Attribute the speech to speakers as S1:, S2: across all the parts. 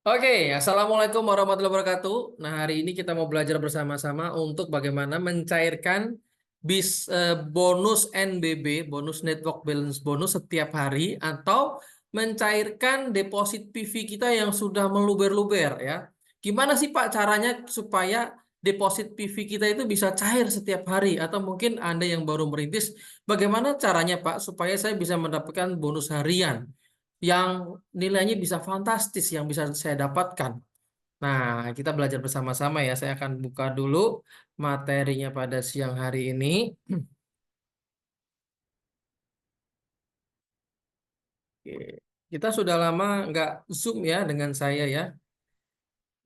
S1: Oke, Assalamualaikum warahmatullahi wabarakatuh. Nah, hari ini kita mau belajar bersama-sama untuk bagaimana mencairkan bonus NBB, bonus network balance bonus setiap hari, atau mencairkan deposit PV kita yang sudah meluber-luber ya. Gimana sih Pak caranya supaya deposit PV kita itu bisa cair setiap hari? Atau mungkin Anda yang baru merintis, bagaimana caranya Pak supaya saya bisa mendapatkan bonus harian yang nilainya bisa fantastis yang bisa saya dapatkan. Nah, kita belajar bersama-sama ya. Saya akan buka dulu materinya pada siang hari ini. Oke. Kita sudah lama nggak Zoom ya dengan saya ya.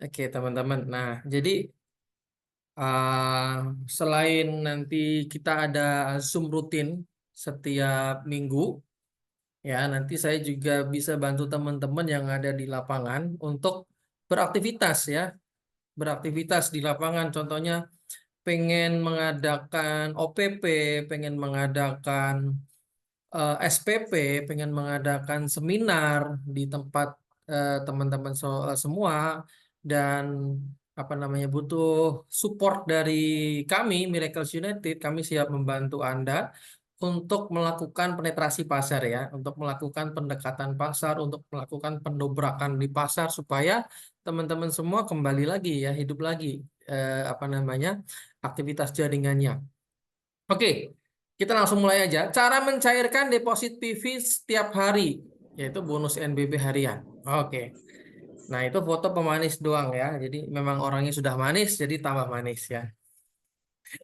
S1: Oke, teman-teman. Nah, jadi selain nanti kita ada Zoom rutin setiap minggu, ya, nanti saya juga bisa bantu teman-teman yang ada di lapangan untuk beraktivitas ya, beraktivitas di lapangan. Contohnya pengen mengadakan OPP, pengen mengadakan SPP, pengen mengadakan seminar di tempat teman-teman semua, dan apa namanya butuh support dari kami Miracles United. Kami siap membantu Anda untuk melakukan penetrasi pasar ya, untuk melakukan pendekatan pasar, untuk melakukan pendobrakan di pasar supaya teman-teman semua kembali lagi ya, hidup lagi apa namanya aktivitas jaringannya. Oke, kita langsung mulai aja. Cara mencairkan deposit PV setiap hari, yaitu bonus NBB harian. Oke, nah itu foto pemanis doang ya. Jadi memang orangnya sudah manis, jadi tambah manis ya.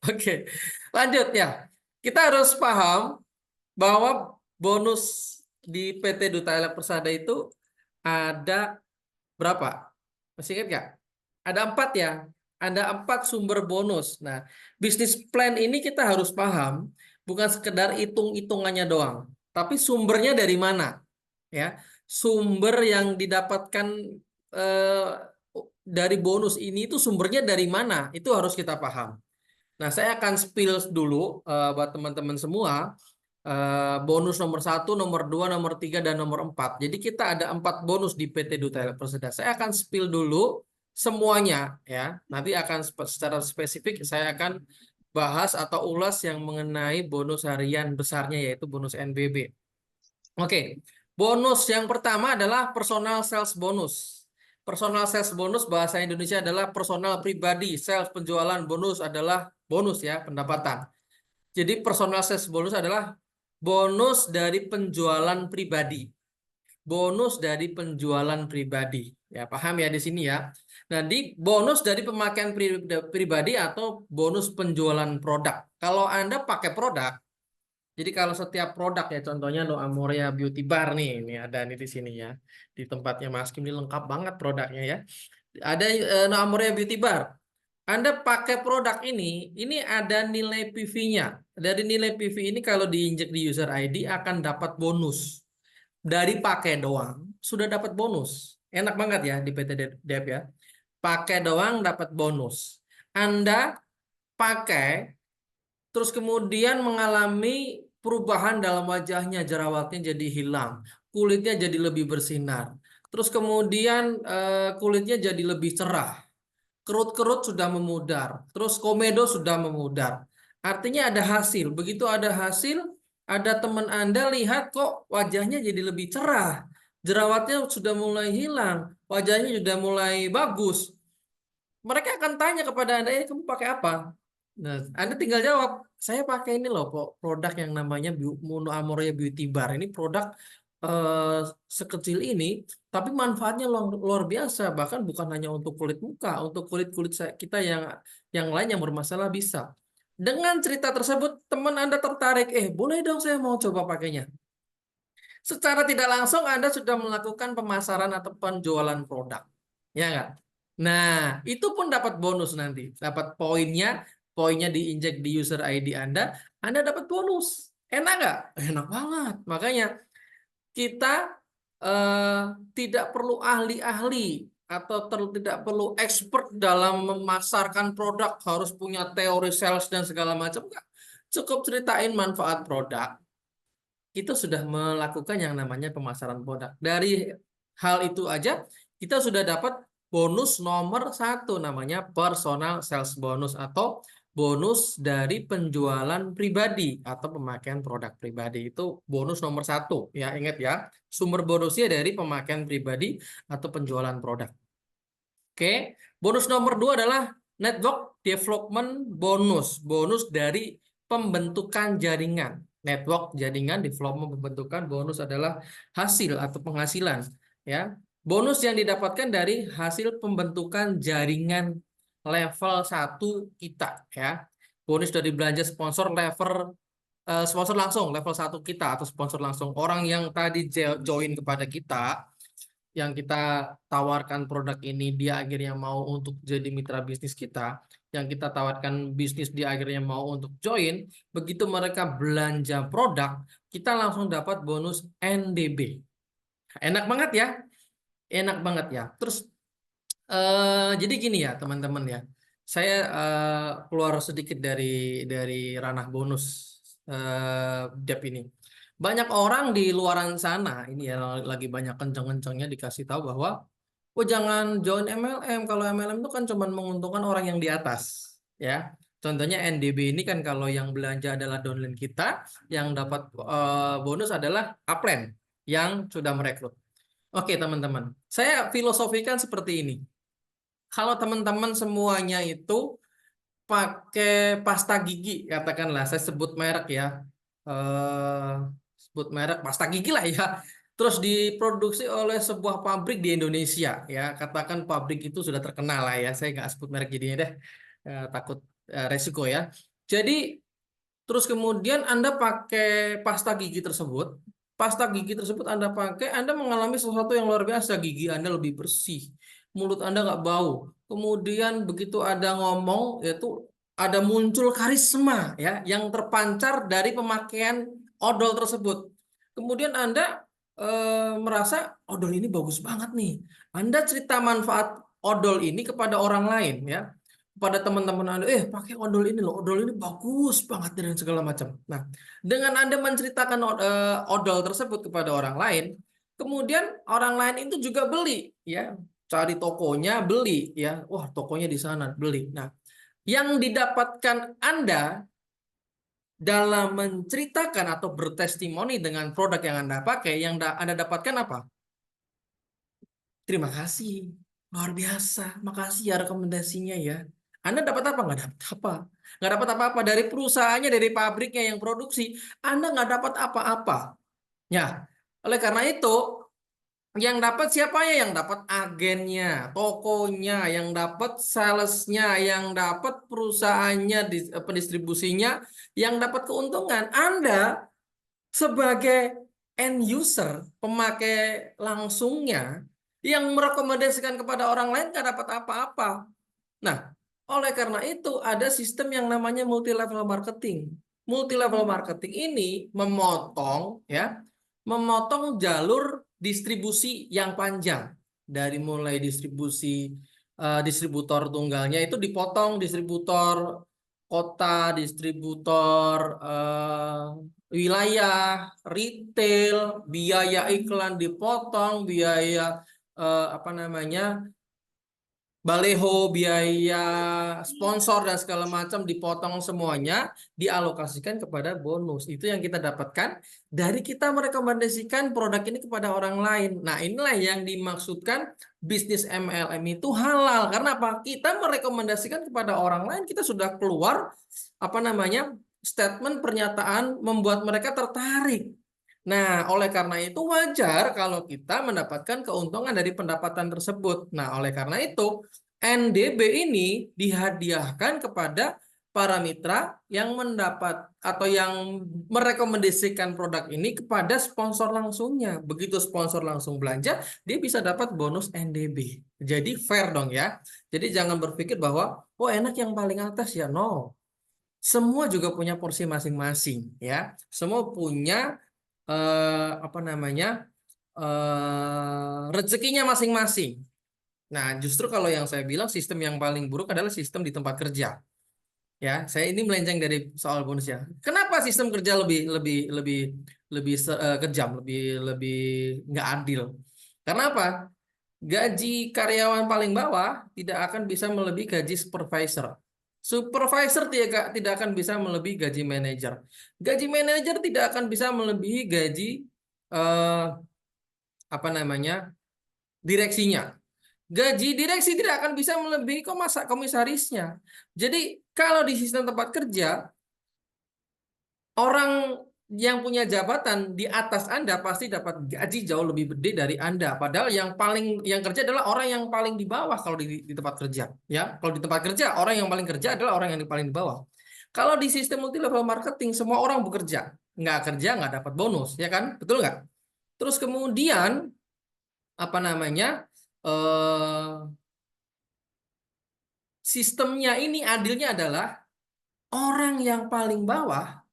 S1: Oke, lanjut ya. Kita harus paham bahwa bonus di PT Duta Elek Persada itu ada berapa? Masih ingat nggak? Ada 4 ya. Ada 4 sumber bonus. Nah, bisnis plan ini kita harus paham, bukan sekedar hitung-hitungannya doang, tapi sumbernya dari mana, ya? Sumber yang didapatkan eh, dari bonus ini itu sumbernya dari mana? Itu harus kita paham. Nah, saya akan spill dulu buat teman-teman semua bonus nomor 1, nomor 2, nomor 3, dan nomor 4. Jadi kita ada 4 bonus di PT Duta Elek Persada. Saya akan spill dulu semuanya ya. Nanti akan secara spesifik saya akan bahas atau ulas yang mengenai bonus harian besarnya yaitu bonus NBB. Oke, bonus yang pertama adalah personal sales bonus. Personal sales bonus bahasa Indonesia adalah personal pribadi. Sales penjualan bonus adalah bonus ya, pendapatan. Jadi personal sales bonus adalah bonus dari penjualan pribadi. Bonus dari penjualan pribadi. Ya, paham ya di sini ya. Nah, di bonus dari pemakaian pribadi atau bonus penjualan produk. Kalau Anda pakai produk, jadi kalau setiap produk ya, contohnya No Amorea Beauty Bar nih, ini ada nih di sini ya. Di tempatnya Mas Kim ini lengkap banget produknya ya. Ada No Amorea Beauty Bar. Anda pakai produk ini ada nilai PV-nya. Dari nilai PV ini kalau diinjek di user ID akan dapat bonus. Dari pakai doang sudah dapat bonus. Enak banget ya di PT Dep ya. Pakai doang dapat bonus. Anda pakai terus kemudian mengalami perubahan dalam wajahnya, jerawatnya jadi hilang, kulitnya jadi lebih bersinar. Terus kemudian kulitnya jadi lebih cerah, kerut-kerut sudah memudar, terus komedo sudah memudar. Artinya ada hasil. Begitu ada hasil, ada teman Anda lihat kok wajahnya jadi lebih cerah, jerawatnya sudah mulai hilang, wajahnya sudah mulai bagus. Mereka akan tanya kepada Anda, kamu pakai apa? Nah, Anda tinggal jawab, saya pakai ini loh, produk yang namanya Mono Amoria Beauty Bar. Ini produk eh, sekecil ini, tapi manfaatnya luar biasa. Bahkan bukan hanya untuk kulit muka, untuk kulit-kulit kita yang lain yang bermasalah bisa. Dengan cerita tersebut, teman Anda tertarik, boleh dong saya mau coba pakainya. Secara tidak langsung Anda sudah melakukan pemasaran atau penjualan produk. Ya nggak? Nah, itu pun dapat bonus nanti. Dapat poinnya, poinnya diinjek di user ID Anda dapat bonus. Enak nggak? Enak banget. Makanya kita eh, tidak perlu ahli-ahli atau tidak perlu expert dalam memasarkan produk, harus punya teori sales dan segala macam. Nggak. Cukup ceritain manfaat produk, itu sudah melakukan yang namanya pemasaran produk. Dari hal itu aja kita sudah dapat bonus nomor 1 namanya personal sales bonus atau bonus dari penjualan pribadi atau pemakaian produk pribadi. Itu bonus nomor 1 ya, ingat ya, sumber bonusnya dari pemakaian pribadi atau penjualan produk. Oke, bonus nomor 2 adalah network development bonus, bonus dari pembentukan jaringan. Network jaringan development pembentukan bonus adalah hasil atau penghasilan ya. Bonus yang didapatkan dari hasil pembentukan jaringan level 1 kita ya. Bonus dari belanja sponsor level sponsor langsung level 1 kita atau sponsor langsung orang yang tadi join kepada kita, yang kita tawarkan produk ini dia akhirnya mau untuk jadi mitra bisnis kita, yang kita tawarkan bisnis dia akhirnya mau untuk join, begitu mereka belanja produk, kita langsung dapat bonus NDB. Enak banget ya, enak banget ya. Terus jadi gini ya teman-teman ya, saya keluar sedikit dari ranah bonus Dep ini. Banyak orang di luaran sana ini ya lagi banyak kenceng-kencengnya dikasih tahu bahwa oh jangan join MLM, kalau MLM itu kan cuma menguntungkan orang yang di atas ya. Contohnya NDB ini kan kalau yang belanja adalah downline kita, yang dapat bonus adalah upline yang sudah merekrut. Oke teman-teman, saya filosofikan seperti ini. Kalau teman-teman semuanya itu pakai pasta gigi, katakanlah saya sebut merek ya, eh, sebut merek pasta gigi lah ya, terus diproduksi oleh sebuah pabrik di Indonesia ya, katakan pabrik itu sudah terkenal lah ya, saya nggak sebut merek jadinya deh, takut resiko ya. Jadi terus kemudian Anda pakai pasta gigi tersebut Anda pakai, Anda mengalami sesuatu yang luar biasa, gigi Anda lebih bersih, mulut Anda nggak bau. Kemudian begitu ada ngomong, yaitu ada muncul karisma ya, yang terpancar dari pemakaian odol tersebut. Kemudian Anda merasa odol ini bagus banget nih. Anda cerita manfaat odol ini kepada orang lain ya, pada teman-teman Anda, pakai odol ini loh, odol ini bagus banget dan segala macam. Nah, dengan Anda menceritakan odol tersebut kepada orang lain, kemudian orang lain itu juga beli, ya, cari tokonya beli, ya, wah tokonya di sana beli. Nah, yang didapatkan Anda dalam menceritakan atau bertestimoni dengan produk yang Anda pakai, yang Anda dapatkan apa? Terima kasih, luar biasa, makasih ya rekomendasinya ya. Anda dapat apa? Nggak dapat apa. Nggak dapat apa-apa dari perusahaannya, dari pabriknya yang produksi. Anda nggak dapat apa-apa. Ya, oleh karena itu, yang dapat siapa ya? Yang dapat agennya, tokonya, yang dapat salesnya, yang dapat perusahaannya, pendistribusinya, yang dapat keuntungan. Anda sebagai end user, pemakai langsungnya, yang merekomendasikan kepada orang lain nggak dapat apa-apa. Nah, oleh karena itu ada sistem yang namanya multi level marketing. Multi level marketing ini memotong jalur distribusi yang panjang, dari mulai distribusi distributor tunggalnya itu dipotong, distributor kota, distributor wilayah, retail, biaya iklan dipotong, biaya apa namanya, baleho, biaya sponsor dan segala macam dipotong semuanya, dialokasikan kepada bonus. Itu yang kita dapatkan dari kita merekomendasikan produk ini kepada orang lain. Nah, inilah yang dimaksudkan bisnis MLM itu halal. Karena apa? Kita merekomendasikan kepada orang lain, kita sudah keluar apa namanya? Statement pernyataan membuat mereka tertarik. Nah, oleh karena itu wajar kalau kita mendapatkan keuntungan dari pendapatan tersebut. Nah, oleh karena itu NDB ini dihadiahkan kepada para mitra yang mendapat atau yang merekomendasikan produk ini kepada sponsor langsungnya. Begitu sponsor langsung belanja, dia bisa dapat bonus NDB. Jadi fair dong ya. Jadi jangan berpikir bahwa oh enak yang paling atas ya. No. Semua juga punya porsi masing-masing ya. Semua punya apa namanya rezekinya masing-masing. Nah, justru kalau yang saya bilang sistem yang paling buruk adalah sistem di tempat kerja. Ya, saya ini melenceng dari soal bonus ya. Kenapa sistem kerja lebih lebih lebih lebih kejam, lebih lebih nggak adil? Karena apa? gaji karyawan paling bawah tidak akan bisa melebihi gaji supervisor. Supervisor tidak akan bisa melebihi gaji manajer. Gaji manajer tidak akan bisa melebihi gaji eh, apa namanya direksinya. Gaji direksi tidak akan bisa melebihi komisarisnya. Jadi kalau di sistem tempat kerja, orang yang punya jabatan di atas Anda pasti dapat gaji jauh lebih gede dari Anda. Padahal yang kerja adalah orang yang paling di bawah kalau di tempat kerja. Ya, kalau di tempat kerja orang yang paling kerja adalah orang yang paling di bawah. Kalau di sistem multi level marketing semua orang bekerja, nggak kerja nggak dapat bonus, ya kan? Betul nggak? Terus kemudian apa namanya? Sistemnya ini adilnya adalah orang yang paling bawah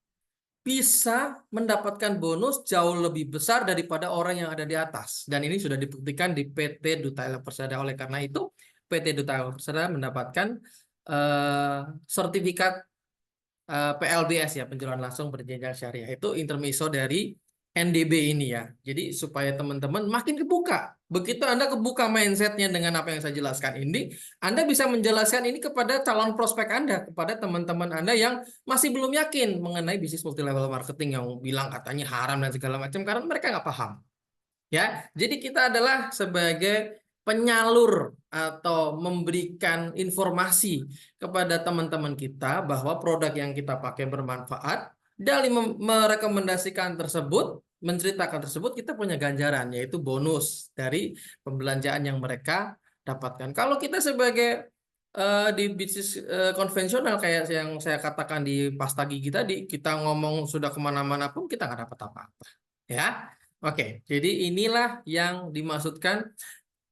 S1: bisa mendapatkan bonus jauh lebih besar daripada orang yang ada di atas. Dan ini sudah dibuktikan di PT Duta Elang Persada. Oleh karena itu, PT Duta Elang Persada mendapatkan sertifikat PLBS ya, penjualan langsung berjenjang syariah. Itu intermezzo dari NDB ini ya. Jadi supaya teman-teman makin kebuka. Begitu Anda kebuka mindsetnya dengan apa yang saya jelaskan ini, Anda bisa menjelaskan ini kepada calon prospek Anda, kepada teman-teman Anda yang masih belum yakin mengenai bisnis multi level marketing yang bilang katanya haram dan segala macam karena mereka nggak paham. Ya, jadi kita adalah sebagai penyalur atau memberikan informasi kepada teman-teman kita bahwa produk yang kita pakai bermanfaat. Dari merekomendasikan tersebut, menceritakan tersebut, kita punya ganjaran, yaitu bonus dari pembelanjaan yang mereka dapatkan. Kalau kita sebagai di bisnis konvensional kayak yang saya katakan di pasta gigi tadi, kita ngomong sudah kemana-mana pun kita nggak dapat apa-apa. Ya. Oke, jadi inilah yang dimaksudkan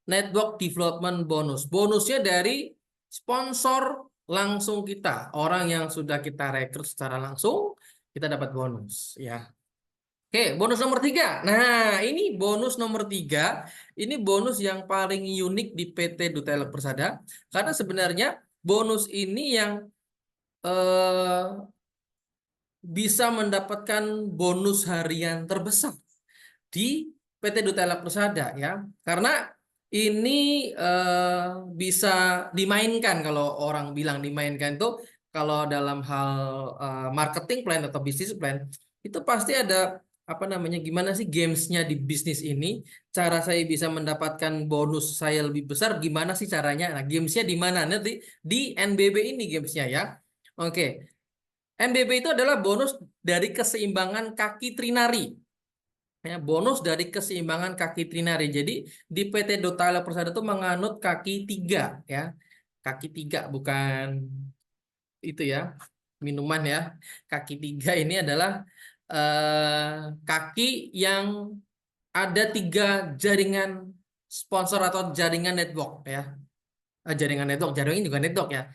S1: network development bonus. Bonusnya dari sponsor langsung kita, orang yang sudah kita rekrut secara langsung, kita dapat bonus, ya. Oke, bonus nomor 3. Nah, ini bonus nomor 3. Ini bonus yang paling unik di PT Duta Elang Persada, karena sebenarnya bonus ini yang eh, bisa mendapatkan bonus harian terbesar di PT Duta Elang Persada ya, karena ini bisa dimainkan. Kalau orang bilang dimainkan itu kalau dalam hal marketing plan atau bisnis plan itu pasti ada apa namanya, gimana sih gamesnya di bisnis ini, cara saya bisa mendapatkan bonus saya lebih besar gimana sih caranya. Nah, gamesnya di mana nanti di NBB ini gamesnya ya. Oke, NBB itu adalah bonus dari keseimbangan kaki trinari. Ya, bonus dari keseimbangan kaki trinari. Jadi di PT Dotala Persada itu menganut kaki 3 ya. Kaki 3 bukan itu ya, minuman ya. Kaki 3 ini adalah kaki yang ada 3 jaringan sponsor atau jaringan network ya. Jaringan network, jaringan juga network ya.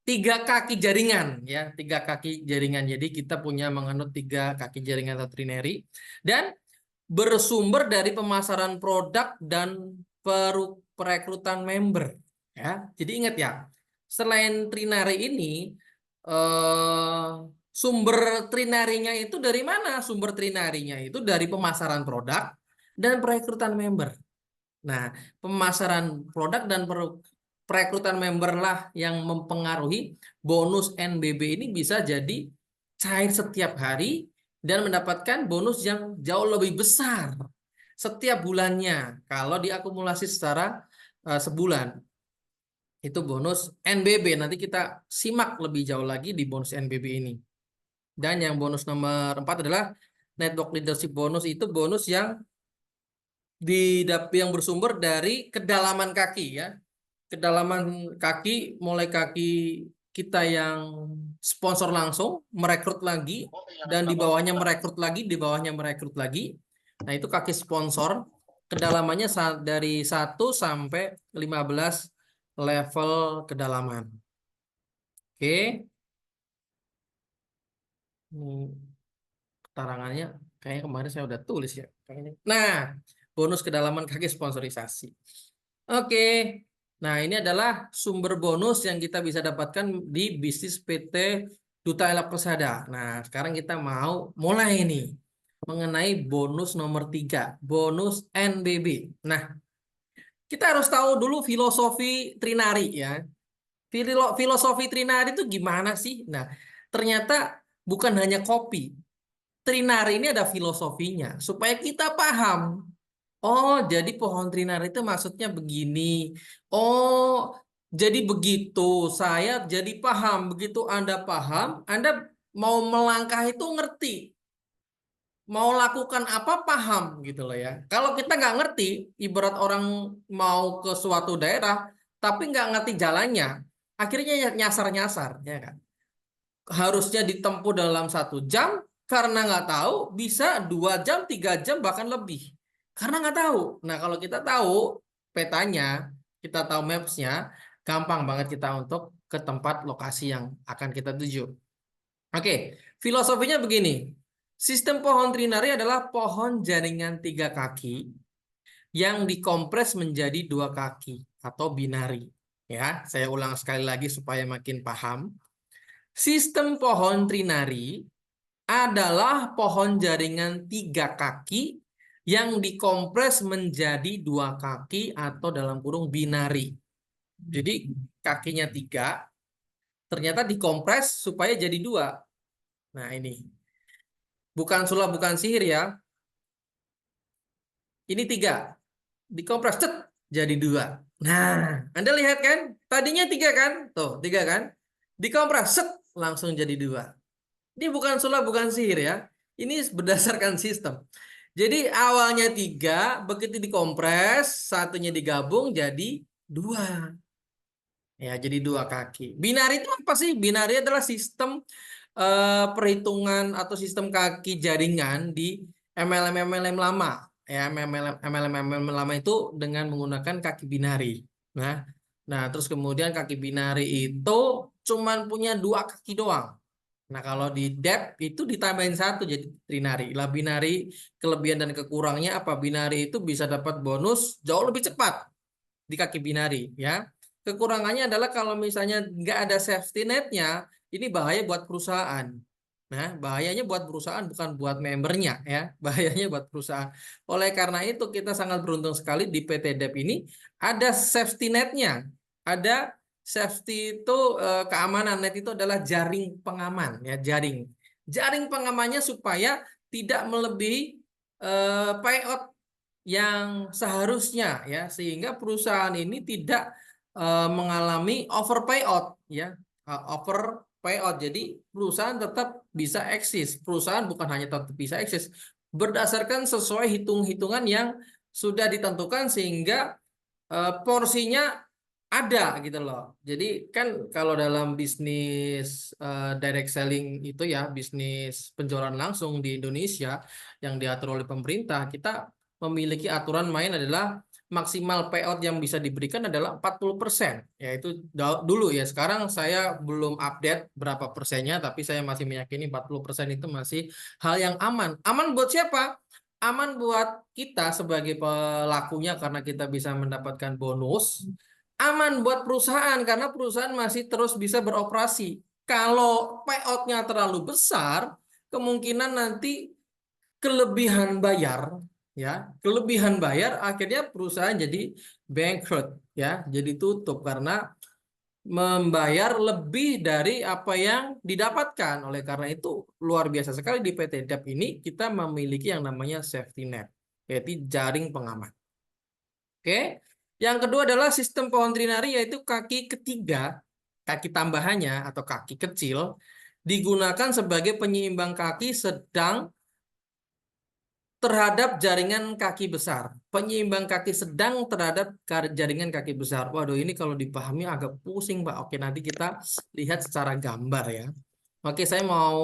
S1: 3 kaki jaringan ya, 3 kaki jaringan. Jadi kita punya menganut 3 kaki jaringan atau trinary dan bersumber dari pemasaran produk dan perekrutan member ya. Jadi ingat ya, selain trinary ini eh, sumber trinarinya itu dari mana? Sumber trinarinya itu dari pemasaran produk dan perekrutan member. Nah, pemasaran produk dan perekrutan member lah yang mempengaruhi bonus NBB ini bisa jadi cair setiap hari dan mendapatkan bonus yang jauh lebih besar setiap bulannya kalau diakumulasi secara sebulan. Itu bonus NBB. Nanti kita simak lebih jauh lagi di bonus NBB ini. Dan yang bonus nomor 4 adalah network leadership bonus. Itu bonus yang bersumber dari kedalaman kaki ya. Kedalaman kaki, mulai kaki kita yang sponsor langsung merekrut lagi dan di bawahnya merekrut lagi, di bawahnya merekrut lagi. Nah, itu kaki sponsor. Kedalamannya dari 1 sampai 15 level kedalaman. Oke. Ini keterangannya kayaknya kemarin saya udah tulis ya. Nah, bonus kedalaman kaki sponsorisasi. Oke. Nah, ini adalah sumber bonus yang kita bisa dapatkan di bisnis PT Duta Elang Persada. Nah, sekarang kita mau mulai nih mengenai bonus nomor 3, bonus NBB. Nah, kita harus tahu dulu filosofi trinari ya. Filosofi trinari itu gimana sih? Nah, ternyata bukan hanya kopi. Trinari ini ada filosofinya supaya kita paham. Oh, jadi pohon trinari itu maksudnya begini. Oh, jadi begitu. Saya jadi paham. Begitu Anda paham, Anda mau melangkah itu ngerti. Mau lakukan apa paham gitu loh ya. Kalau kita nggak ngerti, ibarat orang mau ke suatu daerah, tapi nggak ngerti jalannya, akhirnya nyasar-nyasar, ya kan? Harusnya ditempuh dalam 1 jam, karena nggak tahu bisa 2 jam, 3 jam bahkan lebih, karena nggak tahu. Nah kalau kita tahu petanya, kita tahu mapsnya, gampang banget kita untuk ke tempat lokasi yang akan kita tuju. Oke, filosofinya begini. Sistem pohon trinary adalah pohon jaringan 3 kaki yang dikompres menjadi 2 kaki atau binari. Ya, saya ulang sekali lagi supaya makin paham. Sistem pohon trinary adalah pohon jaringan 3 kaki yang dikompres menjadi 2 kaki atau dalam kurung binari. Jadi kakinya 3, ternyata dikompres supaya jadi 2. Nah ini bukan sulap, bukan sihir ya. Ini 3, dikompres cet, jadi 2. Nah, Anda lihat kan? Tadinya 3 kan? Tuh, 3 kan? Dikompres set, langsung jadi 2. Ini bukan sulap, bukan sihir ya. Ini berdasarkan sistem. Jadi awalnya 3, begitu dikompres, satunya digabung jadi 2. Ya, jadi 2 kaki. Binari itu apa sih? Binari adalah sistem perhitungan atau sistem kaki jaringan di MLM lama. Ya, MLM lama itu dengan menggunakan kaki binari. Nah, terus kemudian kaki binari itu cuman punya 2 kaki doang. Nah, kalau di depth itu ditambahin 1 jadi trinari. Lah binari kelebihan dan kekurangnya apa? Binari itu bisa dapat bonus jauh lebih cepat di kaki binari ya. Kekurangannya adalah kalau misalnya nggak ada safety netnya, ini bahaya buat perusahaan. Nah, bahayanya buat perusahaan bukan buat membernya ya, bahayanya buat perusahaan. Oleh karena itu kita sangat beruntung sekali di PT DEP ini ada safety netnya. Ada safety itu keamanan, net itu adalah jaring pengaman ya, jaring. Jaring pengamannya supaya tidak melebihi payout yang seharusnya ya, sehingga perusahaan ini tidak mengalami over payout ya, over payout. Jadi perusahaan tetap bisa eksis. Perusahaan bukan hanya tetap bisa eksis berdasarkan sesuai hitung-hitungan yang sudah ditentukan, sehingga porsinya ada gitu loh. Jadi kan kalau dalam bisnis direct selling itu ya, bisnis penjualan langsung di Indonesia yang diatur oleh pemerintah, kita memiliki aturan main adalah maksimal payout yang bisa diberikan adalah 40%. Ya itu dulu ya. Sekarang saya belum update berapa persennya, tapi saya masih meyakini 40% itu masih hal yang aman. Aman buat siapa? Aman buat kita sebagai pelakunya karena kita bisa mendapatkan bonus. Aman buat perusahaan karena perusahaan masih terus bisa beroperasi. Kalau payoutnya terlalu besar, kemungkinan nanti kelebihan bayar ya, kelebihan bayar akhirnya perusahaan jadi bankrupt ya, jadi tutup karena membayar lebih dari apa yang didapatkan. Oleh karena itu luar biasa sekali di PT DEP ini kita memiliki yang namanya safety net, yaitu jaring pengaman. Oke. Yang kedua adalah sistem pohon trinari, yaitu kaki ketiga, kaki tambahannya atau kaki kecil digunakan sebagai penyeimbang kaki sedang terhadap jaringan kaki besar. Penyeimbang kaki sedang terhadap jaringan kaki besar. Waduh, ini kalau dipahami agak pusing, Pak. Oke, nanti kita lihat secara gambar ya. Oke, saya mau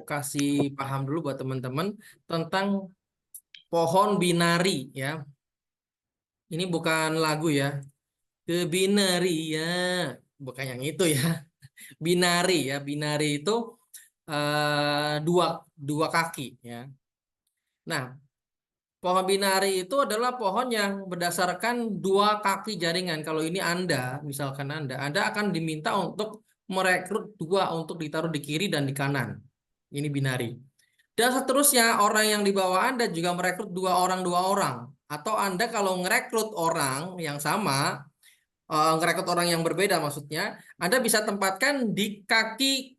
S1: kasih paham dulu buat teman-teman tentang pohon binari ya. Ini bukan lagu ya. Ke binari ya. Bukan yang itu ya. Binari ya. Binari itu dua kaki ya. Nah, pohon binari itu adalah pohon yang berdasarkan 2 kaki jaringan. Kalau ini Anda, misalkan Anda akan diminta untuk merekrut 2 untuk ditaruh di kiri dan di kanan. Ini binari. Dan seterusnya orang yang di bawah Anda juga merekrut 2 orang, 2 orang. Atau Anda kalau ngerekrut orang yang sama, ngerekrut orang yang berbeda maksudnya, Anda bisa tempatkan di kaki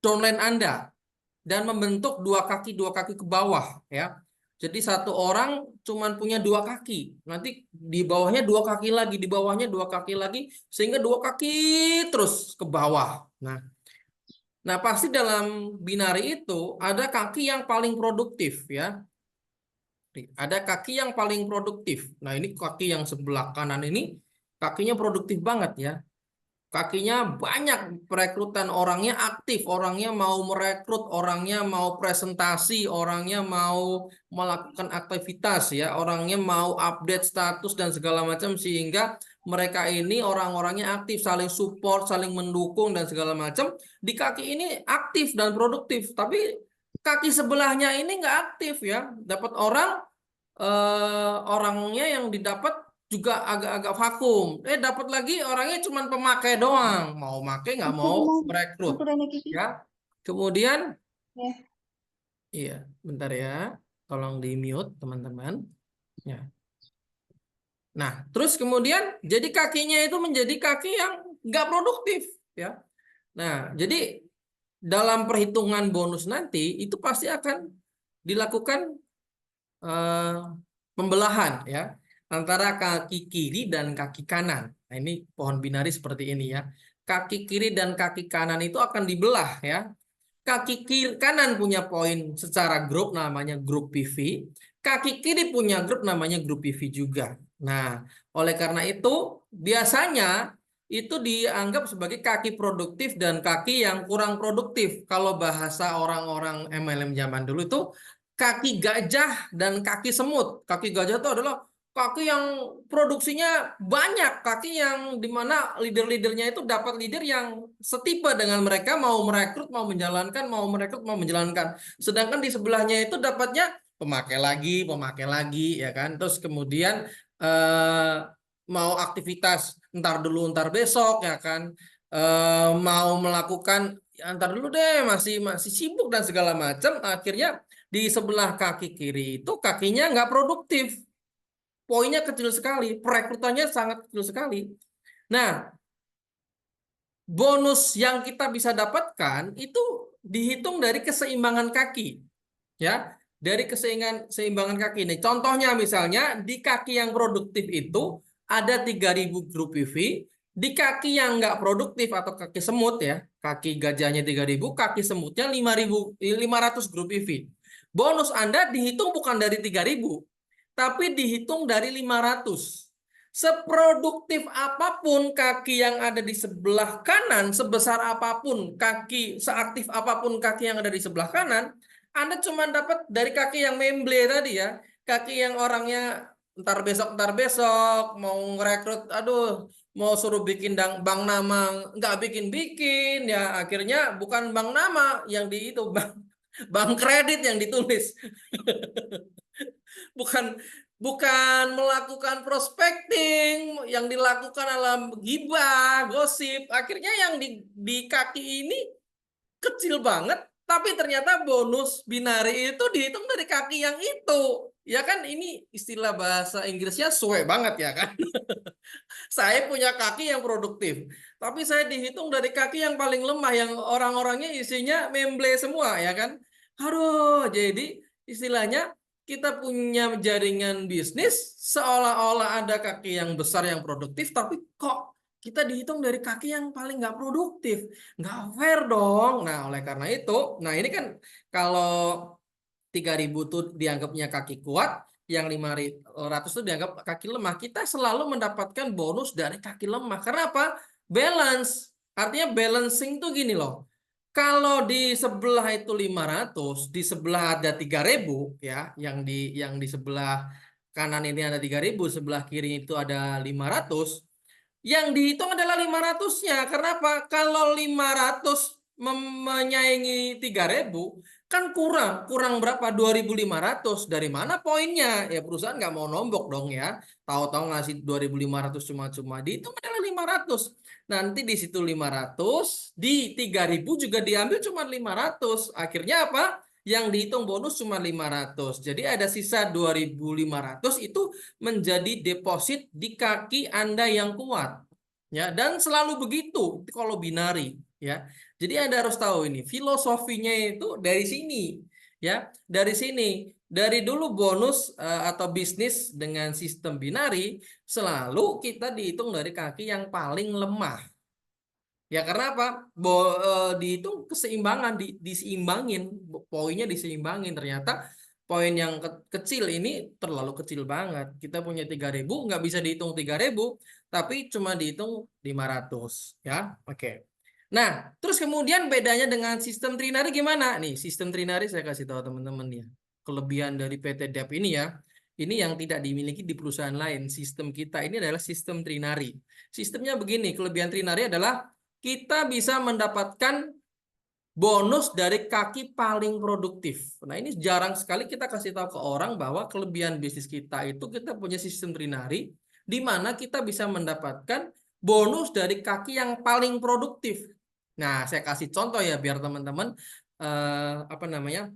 S1: downline Anda dan membentuk dua kaki ke bawah ya. Jadi satu orang cuman punya dua kaki, nanti di bawahnya dua kaki lagi, di bawahnya dua kaki lagi, sehingga dua kaki terus ke bawah. Nah, pasti dalam binari itu ada kaki yang paling produktif ya. Ada kaki yang paling produktif. Nah, ini kaki yang sebelah kanan ini kakinya produktif banget ya. Kakinya banyak perekrutan, orangnya aktif, orangnya mau merekrut, orangnya mau presentasi, orangnya mau melakukan aktivitas ya, orangnya mau update status dan segala macam, sehingga mereka ini orang-orangnya aktif, saling support, saling mendukung dan segala macam. Di kaki ini aktif dan produktif, tapi kaki sebelahnya ini nggak aktif ya. Dapat orangnya yang didapat juga agak-agak vakum. Dapat lagi orangnya cuma pemakai doang. Mau make nggak
S2: Aku
S1: mau
S2: mau
S1: merekrut.
S2: aku nanya Kiki.
S1: Ya. Kemudian,
S2: Ya.
S1: iya, bentar ya. Tolong di mute teman-teman. Ya. Nah, terus kemudian jadi kakinya itu menjadi kaki yang nggak produktif. Ya. Nah, jadi dalam perhitungan bonus nanti itu pasti akan dilakukan eh, pembelahan ya antara kaki kiri dan kaki kanan. Nah, ini pohon binari seperti ini ya. Kaki kiri dan kaki kanan itu akan dibelah ya. Kaki kiri kanan punya poin secara grup namanya grup PV. Kaki kiri punya grup namanya grup PV juga. Nah, oleh karena itu biasanya itu dianggap sebagai kaki produktif dan kaki yang kurang produktif. Kalau bahasa orang-orang MLM zaman dulu itu kaki gajah dan kaki semut. Kaki gajah itu adalah kaki yang produksinya banyak, kaki yang dimana leader-leadernya itu dapat leader yang setipe dengan mereka, mau merekrut, mau menjalankan, mau merekrut, mau menjalankan. Sedangkan di sebelahnya itu dapatnya pemakai lagi, ya kan. Terus kemudian eh, mau aktivitas ntar dulu, ntar besok, ya kan. Mau melakukan ntar dulu deh, masih masih sibuk dan segala macam. Akhirnya di sebelah kaki kiri itu kakinya nggak produktif. Poinnya kecil sekali, perekrutannya sangat kecil sekali. Nah, bonus yang kita bisa dapatkan itu dihitung dari keseimbangan kaki, ya. Dari keseimbangan kaki ini. Contohnya misalnya di kaki yang produktif itu ada 3.000 grup PV, di kaki yang nggak produktif atau kaki semut ya, kaki gajahnya 3.000, kaki semutnya 5.500 grup PV. Bonus Anda dihitung bukan dari 3.000, tapi dihitung dari 500. Seproduktif apapun kaki yang ada di sebelah kanan, sebesar apapun kaki, seaktif apapun kaki yang ada di sebelah kanan, Anda cuma dapat dari kaki yang memble tadi ya. Kaki yang orangnya ntar besok, mau ngerekrut, aduh, mau suruh bikin bank nama, nggak bikin-bikin, ya akhirnya bukan bank nama yang di itu, bank kredit yang ditulis. bukan bukan melakukan prospecting, yang dilakukan dalam gibah, gosip. Akhirnya yang di kaki ini kecil banget, tapi ternyata bonus binari itu dihitung dari kaki yang itu. Ya kan, ini istilah bahasa Inggrisnya suwe banget ya kan. Saya punya kaki yang produktif, tapi saya dihitung dari kaki yang paling lemah, yang orang-orangnya isinya memble semua ya kan. Aduh, jadi istilahnya kita punya jaringan bisnis seolah-olah ada kaki yang besar yang produktif, tapi kok kita dihitung dari kaki yang paling nggak produktif. Nggak fair dong. Nah, oleh karena itu, nah ini kan kalau 3.000 tuh dianggapnya kaki kuat, yang 500 itu dianggap kaki lemah. Kita selalu mendapatkan bonus dari kaki lemah. Karena apa? Balance. Artinya balancing tuh gini loh. Kalau di sebelah itu 500, di sebelah ada 3.000 ya, yang di sebelah kanan ini ada 3.000, sebelah kiri itu ada 500. Yang dihitung adalah 500-nya. Kenapa? Kalau 500 menyaingi 3.000, kan kurang berapa? 2.500. Dari mana poinnya? Ya perusahaan nggak mau nombok dong ya. Tahu-tahu ngasih 2.500 cuma-cuma. Dihitung adalah 500. Nanti di situ 500, di 3.000 juga diambil cuma 500. Akhirnya apa? yang dihitung bonus cuma 500. Jadi ada sisa 2.500 itu menjadi deposit di kaki Anda yang kuat. Ya, dan selalu begitu kalau binari, ya. Jadi Anda harus tahu ini filosofinya itu dari sini, ya. Dari sini, dari dulu bonus atau bisnis dengan sistem binari selalu kita dihitung dari kaki yang paling lemah. Ya karena apa? Dihitung keseimbangan, diseimbangin, poinnya diseimbangin. Ternyata poin yang kecil ini terlalu kecil banget. Kita punya 3.000, nggak bisa dihitung 3.000, tapi cuma dihitung 500. Ya, oke. Nah, terus kemudian bedanya dengan sistem trinary gimana? Nih, sistem trinary saya kasih tahu teman-teman ya. Kelebihan dari PT DEP ini ya. Ini yang tidak dimiliki di perusahaan lain. Sistem kita ini adalah sistem trinary. Sistemnya begini, kelebihan trinary adalah kita bisa mendapatkan bonus dari kaki paling produktif. Nah, ini jarang sekali kita kasih tahu ke orang bahwa kelebihan bisnis kita itu kita punya sistem trinary di mana kita bisa mendapatkan bonus dari kaki yang paling produktif. Nah, saya kasih contoh ya biar teman-teman apa namanya?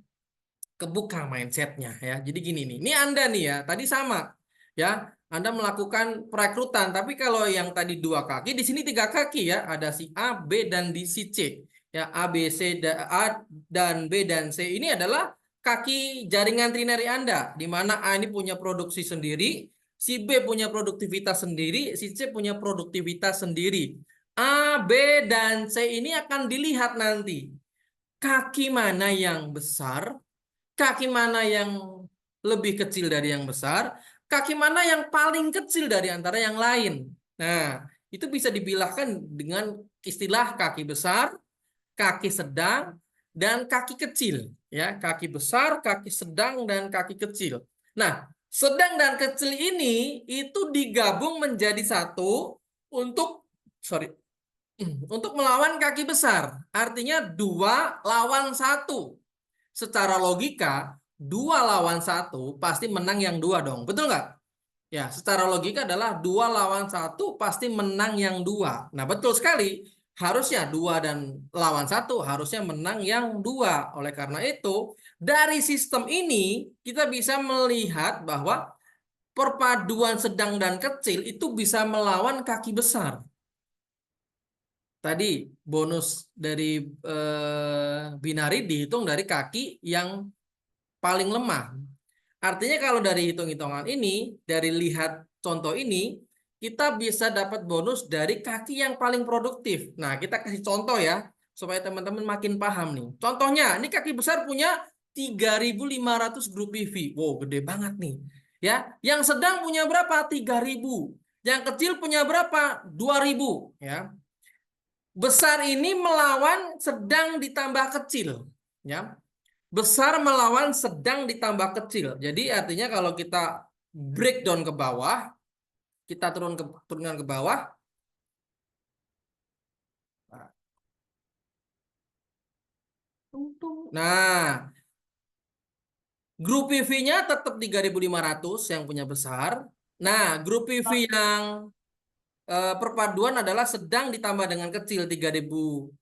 S1: Kebuka mindsetnya ya. Jadi gini nih, ini Anda nih ya, tadi sama ya, Anda melakukan perekrutan, tapi kalau yang tadi 2 kaki, di sini 3 kaki ya, ada si A, B dan di si C ya, A, B, C, A dan B dan C ini adalah kaki jaringan trinary Anda, di mana A ini punya produksi sendiri, si B punya produktivitas sendiri, si C punya produktivitas sendiri. A, B dan C ini akan dilihat nanti kaki mana yang besar, kaki mana yang lebih kecil dari yang besar, kaki mana yang paling kecil dari antara yang lain. Nah, itu bisa dibilangkan dengan istilah kaki besar, kaki sedang, dan kaki kecil. Ya, kaki besar, kaki sedang, dan kaki kecil. Nah, sedang dan kecil ini itu digabung menjadi satu untuk, sorry, untuk melawan kaki besar. Artinya 2 lawan 1. Secara logika 2 lawan 1 pasti menang yang 2 dong, betul nggak? Ya, secara logika adalah 2 lawan 1 pasti menang yang 2. Nah, betul sekali. Harusnya 2 dan lawan 1 harusnya menang yang 2. Oleh karena itu, dari sistem ini kita bisa melihat bahwa perpaduan sedang dan kecil itu bisa melawan kaki besar. Tadi bonus dari binari dihitung dari kaki yang paling lemah. Artinya kalau dari hitung-hitungan ini, dari lihat contoh ini, kita bisa dapat bonus dari kaki yang paling produktif. Nah, kita kasih contoh ya, supaya teman-teman makin paham nih. Contohnya, ini kaki besar punya 3.500 grup PV. Wow, gede banget nih. Ya, yang sedang punya berapa? 3.000. Yang kecil punya berapa? 2.000. Ya, besar ini melawan sedang ditambah kecil. Ya, besar melawan sedang ditambah kecil. Jadi artinya kalau kita breakdown ke bawah, kita turunkan ke bawah. Nah, grup PV-nya tetap 3.500 yang punya besar. Nah, grup PV yang perpaduan adalah sedang ditambah dengan kecil, 3.000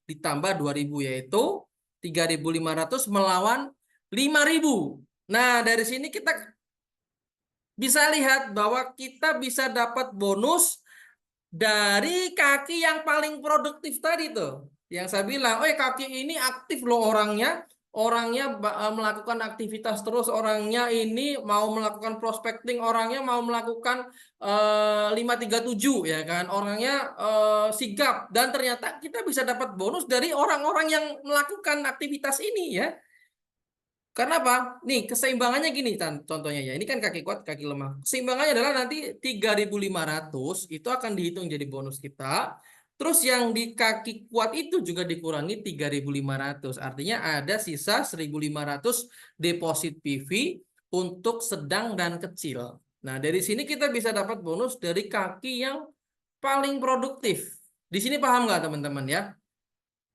S1: ditambah 2.000 yaitu 3.500 melawan 5.000. Nah, dari sini kita bisa lihat bahwa kita bisa dapat bonus dari kaki yang paling produktif tadi tuh. Yang saya bilang, oh kaki ini aktif loh orangnya. Orangnya melakukan aktivitas terus, orangnya ini mau melakukan prospecting, orangnya mau melakukan 537 ya kan. Orangnya sigap dan ternyata kita bisa dapat bonus dari orang-orang yang melakukan aktivitas ini ya. Karena apa? Nih, keseimbangannya gini contohnya ya. Ini kan kaki kuat, kaki lemah. Keseimbangannya adalah nanti 3.500 itu akan dihitung jadi bonus kita. Terus yang di kaki kuat itu juga dikurangi 3.500. Artinya ada sisa 1.500 deposit PV untuk sedang dan kecil. Nah, dari sini kita bisa dapat bonus dari kaki yang paling produktif. Di sini paham nggak teman-teman ya?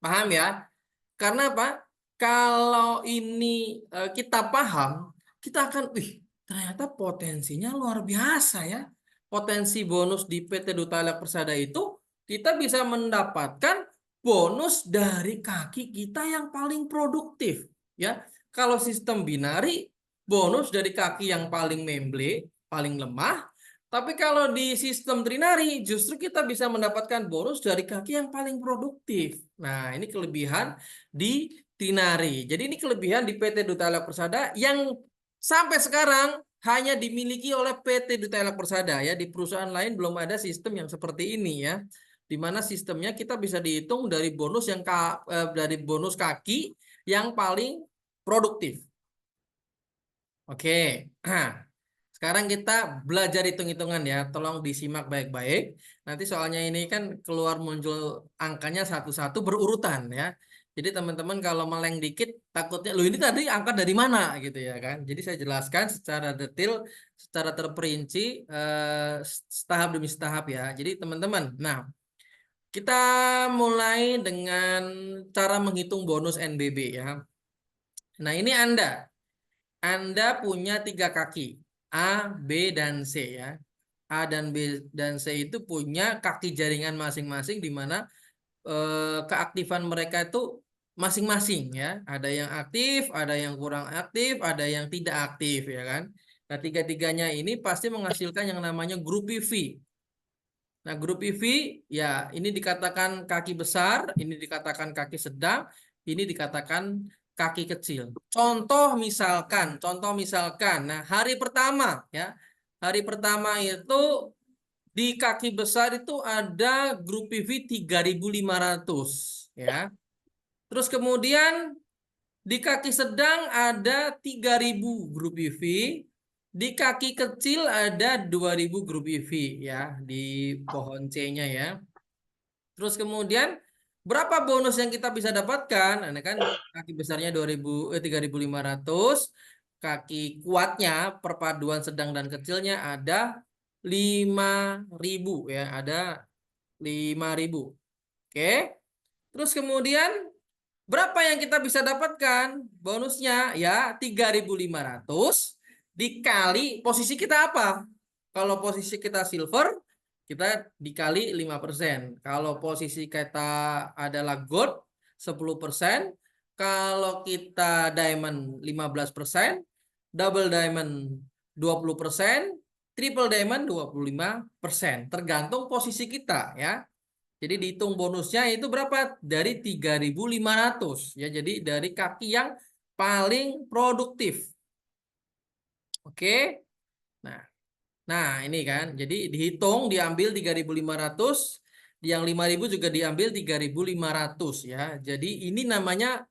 S1: Paham ya? Karena apa? Kalau ini kita paham, kita akan, ternyata potensinya luar biasa ya. Potensi bonus di PT Duta Elek Persada itu kita bisa mendapatkan bonus dari kaki kita yang paling produktif, ya. Kalau sistem binari, bonus dari kaki yang paling memble, paling lemah. Tapi kalau di sistem trinary, justru kita bisa mendapatkan bonus dari kaki yang paling produktif. Nah, ini kelebihan di trinary. Jadi ini kelebihan di PT Duta Elek Persada yang sampai sekarang hanya dimiliki oleh PT Duta Elek Persada ya. Di perusahaan lain belum ada sistem yang seperti ini ya. Di mana sistemnya kita bisa dihitung dari bonus dari bonus kaki yang paling produktif. Oke. Nah, sekarang kita belajar hitung-hitungan ya. Tolong disimak baik-baik. Nanti soalnya ini kan keluar muncul angkanya satu-satu berurutan ya. Jadi teman-teman kalau meleng dikit takutnya, loh ini tadi angka dari mana gitu ya kan. Jadi saya jelaskan secara detail, secara terperinci, setahap demi setahap ya. Jadi teman-teman, nah kita mulai dengan cara menghitung bonus NBB ya. Nah ini Anda punya 3 kaki, A, B, dan C ya. A dan B dan C itu punya kaki jaringan masing-masing di mana keaktifan mereka itu masing-masing ya. Ada yang aktif, ada yang kurang aktif, ada yang tidak aktif ya kan. Nah, tiga-tiganya ini pasti menghasilkan yang namanya grup PV. Nah, grup PV ya ini dikatakan kaki besar, ini dikatakan kaki sedang, ini dikatakan kaki kecil. Contoh misalkan, nah hari pertama ya, hari pertama itu di kaki besar itu ada grup PV 3.500 ya. Terus kemudian di kaki sedang ada 3.000 grup PV, di kaki kecil ada 2.000 grup PV ya di pohon C-nya ya. Terus kemudian berapa bonus yang kita bisa dapatkan? Nah, kan kaki besarnya 3.500, kaki kuatnya perpaduan sedang dan kecilnya ada 5.000 ya, ada 5.000. Oke. Terus kemudian berapa yang kita bisa dapatkan bonusnya? Ya 3.500 dikali posisi kita apa? Kalau posisi kita silver, kita dikali 5%. Kalau posisi kita adalah gold, 10%. Kalau kita diamond 15%, double diamond 20%, triple diamond 25%. Tergantung posisi kita ya. Jadi dihitung bonusnya itu berapa? Dari 3.500 ya. Jadi dari kaki yang paling produktif. Oke. Nah, ini kan. Jadi dihitung diambil 3.500, yang 5.000 juga diambil 3.500 ya. Jadi ini namanya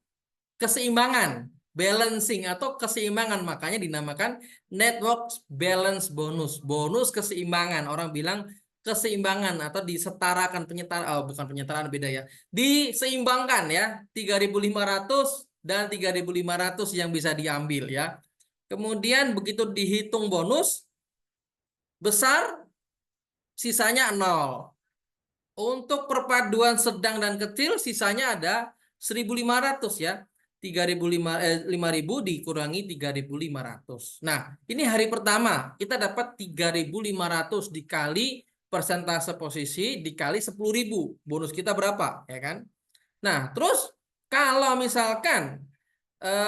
S1: keseimbangan, balancing atau keseimbangan, makanya dinamakan network balance bonus. Bonus keseimbangan. Orang bilang keseimbangan atau disetarakan, bukan penyetaraan, beda ya. Diseimbangkan ya. 3.500 dan 3.500 yang bisa diambil ya. Kemudian begitu dihitung bonus besar sisanya 0. Untuk perpaduan sedang dan kecil sisanya ada 1.500 ya. 5.000 dikurangi 3.500. Nah, ini hari pertama kita dapat 3.500 dikali persentase posisi dikali 10.000. Bonus kita berapa, ya kan? Nah, terus kalau misalkan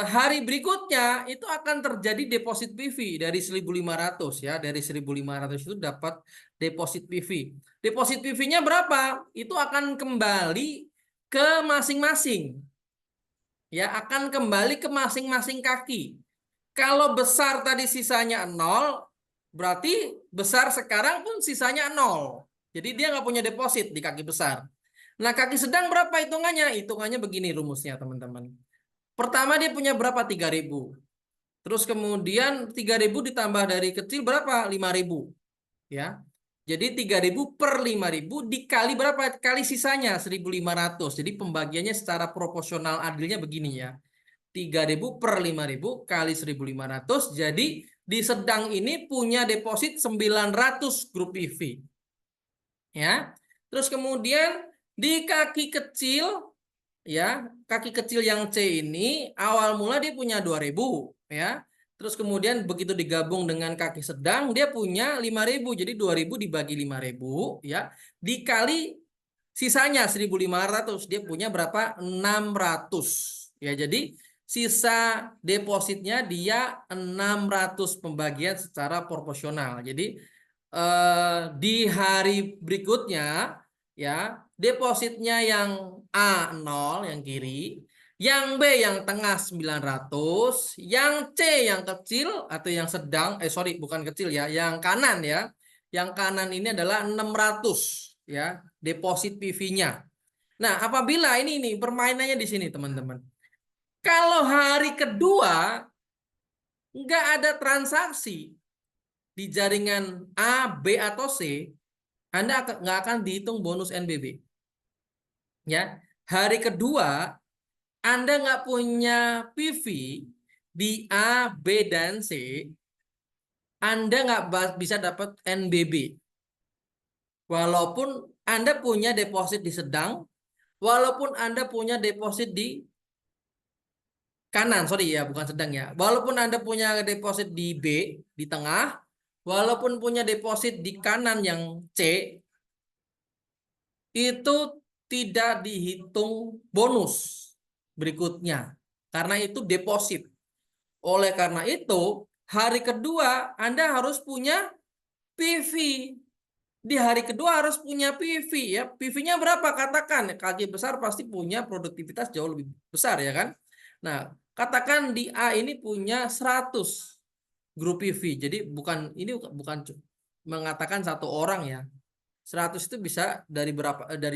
S1: hari berikutnya itu akan terjadi deposit PV dari 1.500 ya. Dari 1.500 itu dapat deposit PV. Deposit PV-nya berapa? Itu akan kembali ke masing-masing. Ya, akan kembali ke masing-masing kaki. Kalau besar tadi sisanya 0, berarti besar sekarang pun sisanya 0. Jadi dia nggak punya deposit di kaki besar. Nah, kaki sedang berapa hitungannya? Hitungannya begini rumusnya, teman-teman. Pertama dia punya berapa? 3.000. Terus kemudian 3.000 ditambah dari kecil berapa? 5.000. Ya. Jadi 3.000 per 5.000 dikali berapa? Kali sisanya 1.500. Jadi pembagiannya secara proporsional adilnya begini ya. 3.000 per 5.000 kali 1.500. Jadi di sedang ini punya deposit 900 grup PV. Ya. Terus kemudian di kaki kecil ya, kaki kecil yang C ini awal mula dia punya 2.000 ya. Terus kemudian begitu digabung dengan kaki sedang dia punya 5.000. Jadi 2.000 dibagi 5.000 ya, dikali sisanya 1.500 dia punya berapa? 600. Ya, jadi sisa depositnya dia 600 pembagian secara proporsional. Jadi di hari berikutnya ya depositnya yang A 0 yang kiri, yang B yang tengah 900, yang C yang kecil atau yang sedang sorry bukan kecil ya, yang kanan ya. Yang kanan ini adalah 600 ya deposit PV-nya. Nah, apabila ini permainannya di sini teman-teman. Kalau hari kedua nggak ada transaksi di jaringan A, B atau C, Anda nggak akan dihitung bonus NBB. Ya, hari kedua Anda nggak punya PV di A, B dan C, Anda nggak bisa dapat NBB. Walaupun Anda punya deposit di sedang, walaupun Anda punya deposit di kanan, sorry ya, bukan sedang ya. Walaupun Anda punya deposit di B, di tengah, walaupun punya deposit di kanan yang C, itu tidak dihitung bonus berikutnya. Karena itu deposit. Oleh karena itu, hari kedua Anda harus punya PV. Di hari kedua harus punya PV ya. PV-nya berapa? Katakan KG besar pasti punya produktivitas jauh lebih besar ya kan. Nah, katakan di A ini punya 100 grup PV. Jadi bukan mengatakan satu orang ya. 100 itu bisa dari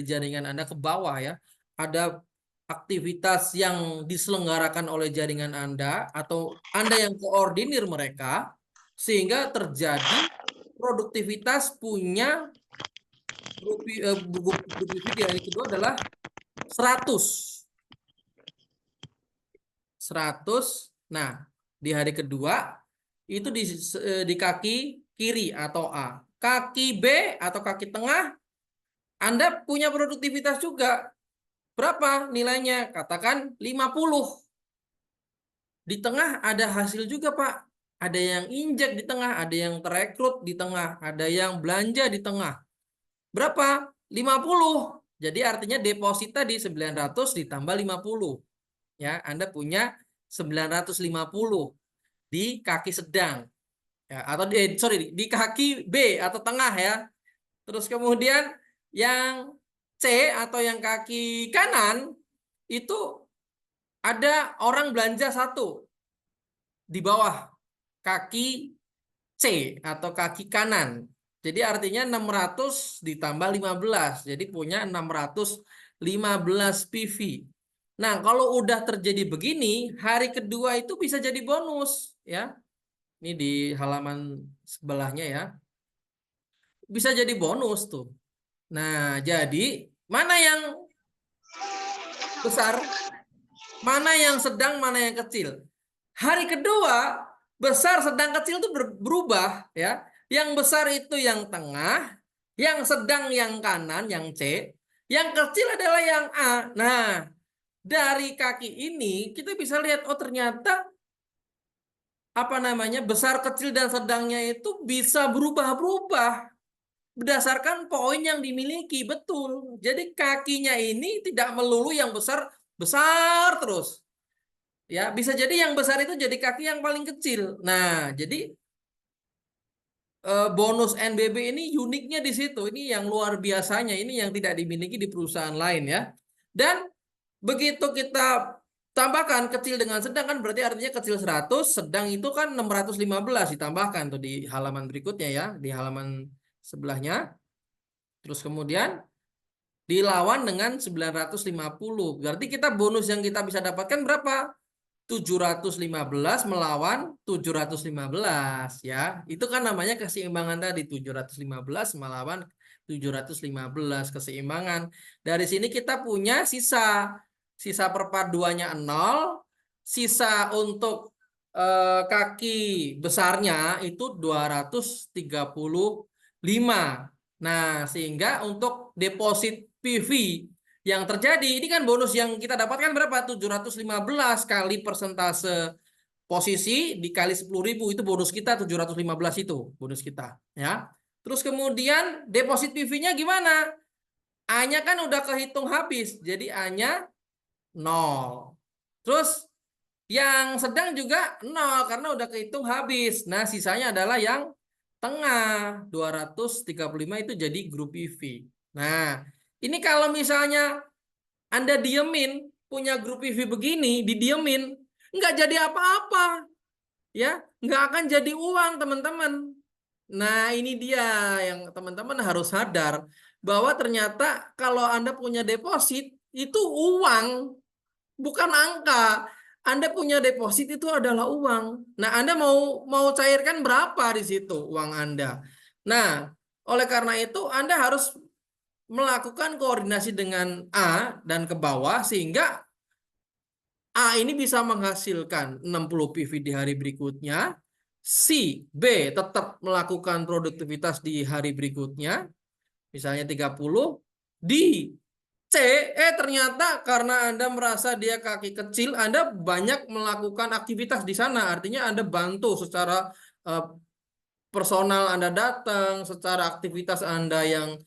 S1: jaringan Anda ke bawah ya. Ada aktivitas yang diselenggarakan oleh jaringan Anda atau Anda yang koordinir mereka sehingga terjadi produktivitas punya grup PV di hari kedua adalah 100. Nah, di hari kedua itu di kaki kiri atau A. Kaki B atau kaki tengah Anda punya produktivitas juga. Berapa nilainya? Katakan 50. Di tengah ada hasil juga, Pak. Ada yang injek di tengah, ada yang terekrut di tengah, ada yang belanja di tengah. Berapa? 50. Jadi artinya deposit tadi 900 ditambah 50. Ya, Anda punya 950 di kaki sedang. Ya, atau di kaki B atau tengah ya. Terus kemudian yang C atau yang kaki kanan itu ada orang belanja satu di bawah kaki C atau kaki kanan. Jadi artinya 600 ditambah 15. Jadi punya 615 PV. Nah, kalau udah terjadi begini, hari kedua itu bisa jadi bonus ya. Ini di halaman sebelahnya ya. Bisa jadi bonus tuh. Nah, jadi mana yang besar, mana yang sedang, mana yang kecil. Hari kedua, besar, sedang, kecil itu berubah ya. Yang besar itu yang tengah, yang sedang yang kanan, yang C, yang kecil adalah yang A. Nah, dari kaki ini kita bisa lihat oh ternyata besar, kecil dan sedangnya itu bisa berubah-berubah berdasarkan poin yang dimiliki. Betul. Jadi kakinya ini tidak melulu yang besar besar terus. Ya, bisa jadi yang besar itu jadi kaki yang paling kecil. Nah, jadi bonus NBB ini uniknya di situ. Ini yang luar biasanya. Ini yang tidak dimiliki di perusahaan lain ya. Dan begitu kita tambahkan kecil dengan sedang kan berarti artinya kecil 100, sedang itu kan 615 ditambahkan tuh di halaman berikutnya ya, di halaman sebelahnya. Terus kemudian dilawan dengan 950. Berarti kita bonus yang kita bisa dapatkan berapa? 715 melawan 715 ya. Itu kan namanya keseimbangan tadi 715 melawan 715 keseimbangan. Dari sini kita punya sisa perpaduannya 0, sisa untuk kaki besarnya itu 235. Nah, sehingga untuk deposit PV yang terjadi ini kan bonus yang kita dapatkan berapa? 715 kali persentase posisi dikali 10.000 itu bonus kita 715 itu bonus kita ya. Terus kemudian deposit PV-nya gimana? A-nya kan udah kehitung habis. Jadi A-nya 0. Terus Yang sedang juga 0 karena udah kehitung habis. Nah, sisanya adalah yang tengah. 235 itu jadi grup PV. Nah, ini kalau misalnya Anda diemin, punya grup PV begini, didiemin, nggak jadi apa-apa. Ya, nggak akan jadi uang, teman-teman. Nah, ini dia yang teman-teman harus sadar bahwa ternyata kalau Anda punya deposit, itu uang, bukan angka. Anda punya deposit itu adalah uang. Nah, Anda mau mau cairkan berapa di situ uang Anda. Nah, oleh karena itu Anda harus melakukan koordinasi dengan A dan ke bawah sehingga A ini bisa menghasilkan 60 PV di hari berikutnya. Si B tetap melakukan produktivitas di hari berikutnya, misalnya 30. Di C, ternyata karena Anda merasa dia kaki kecil, Anda banyak melakukan aktivitas di sana. Artinya Anda bantu secara eh, personal Anda datang, secara aktivitas Anda yang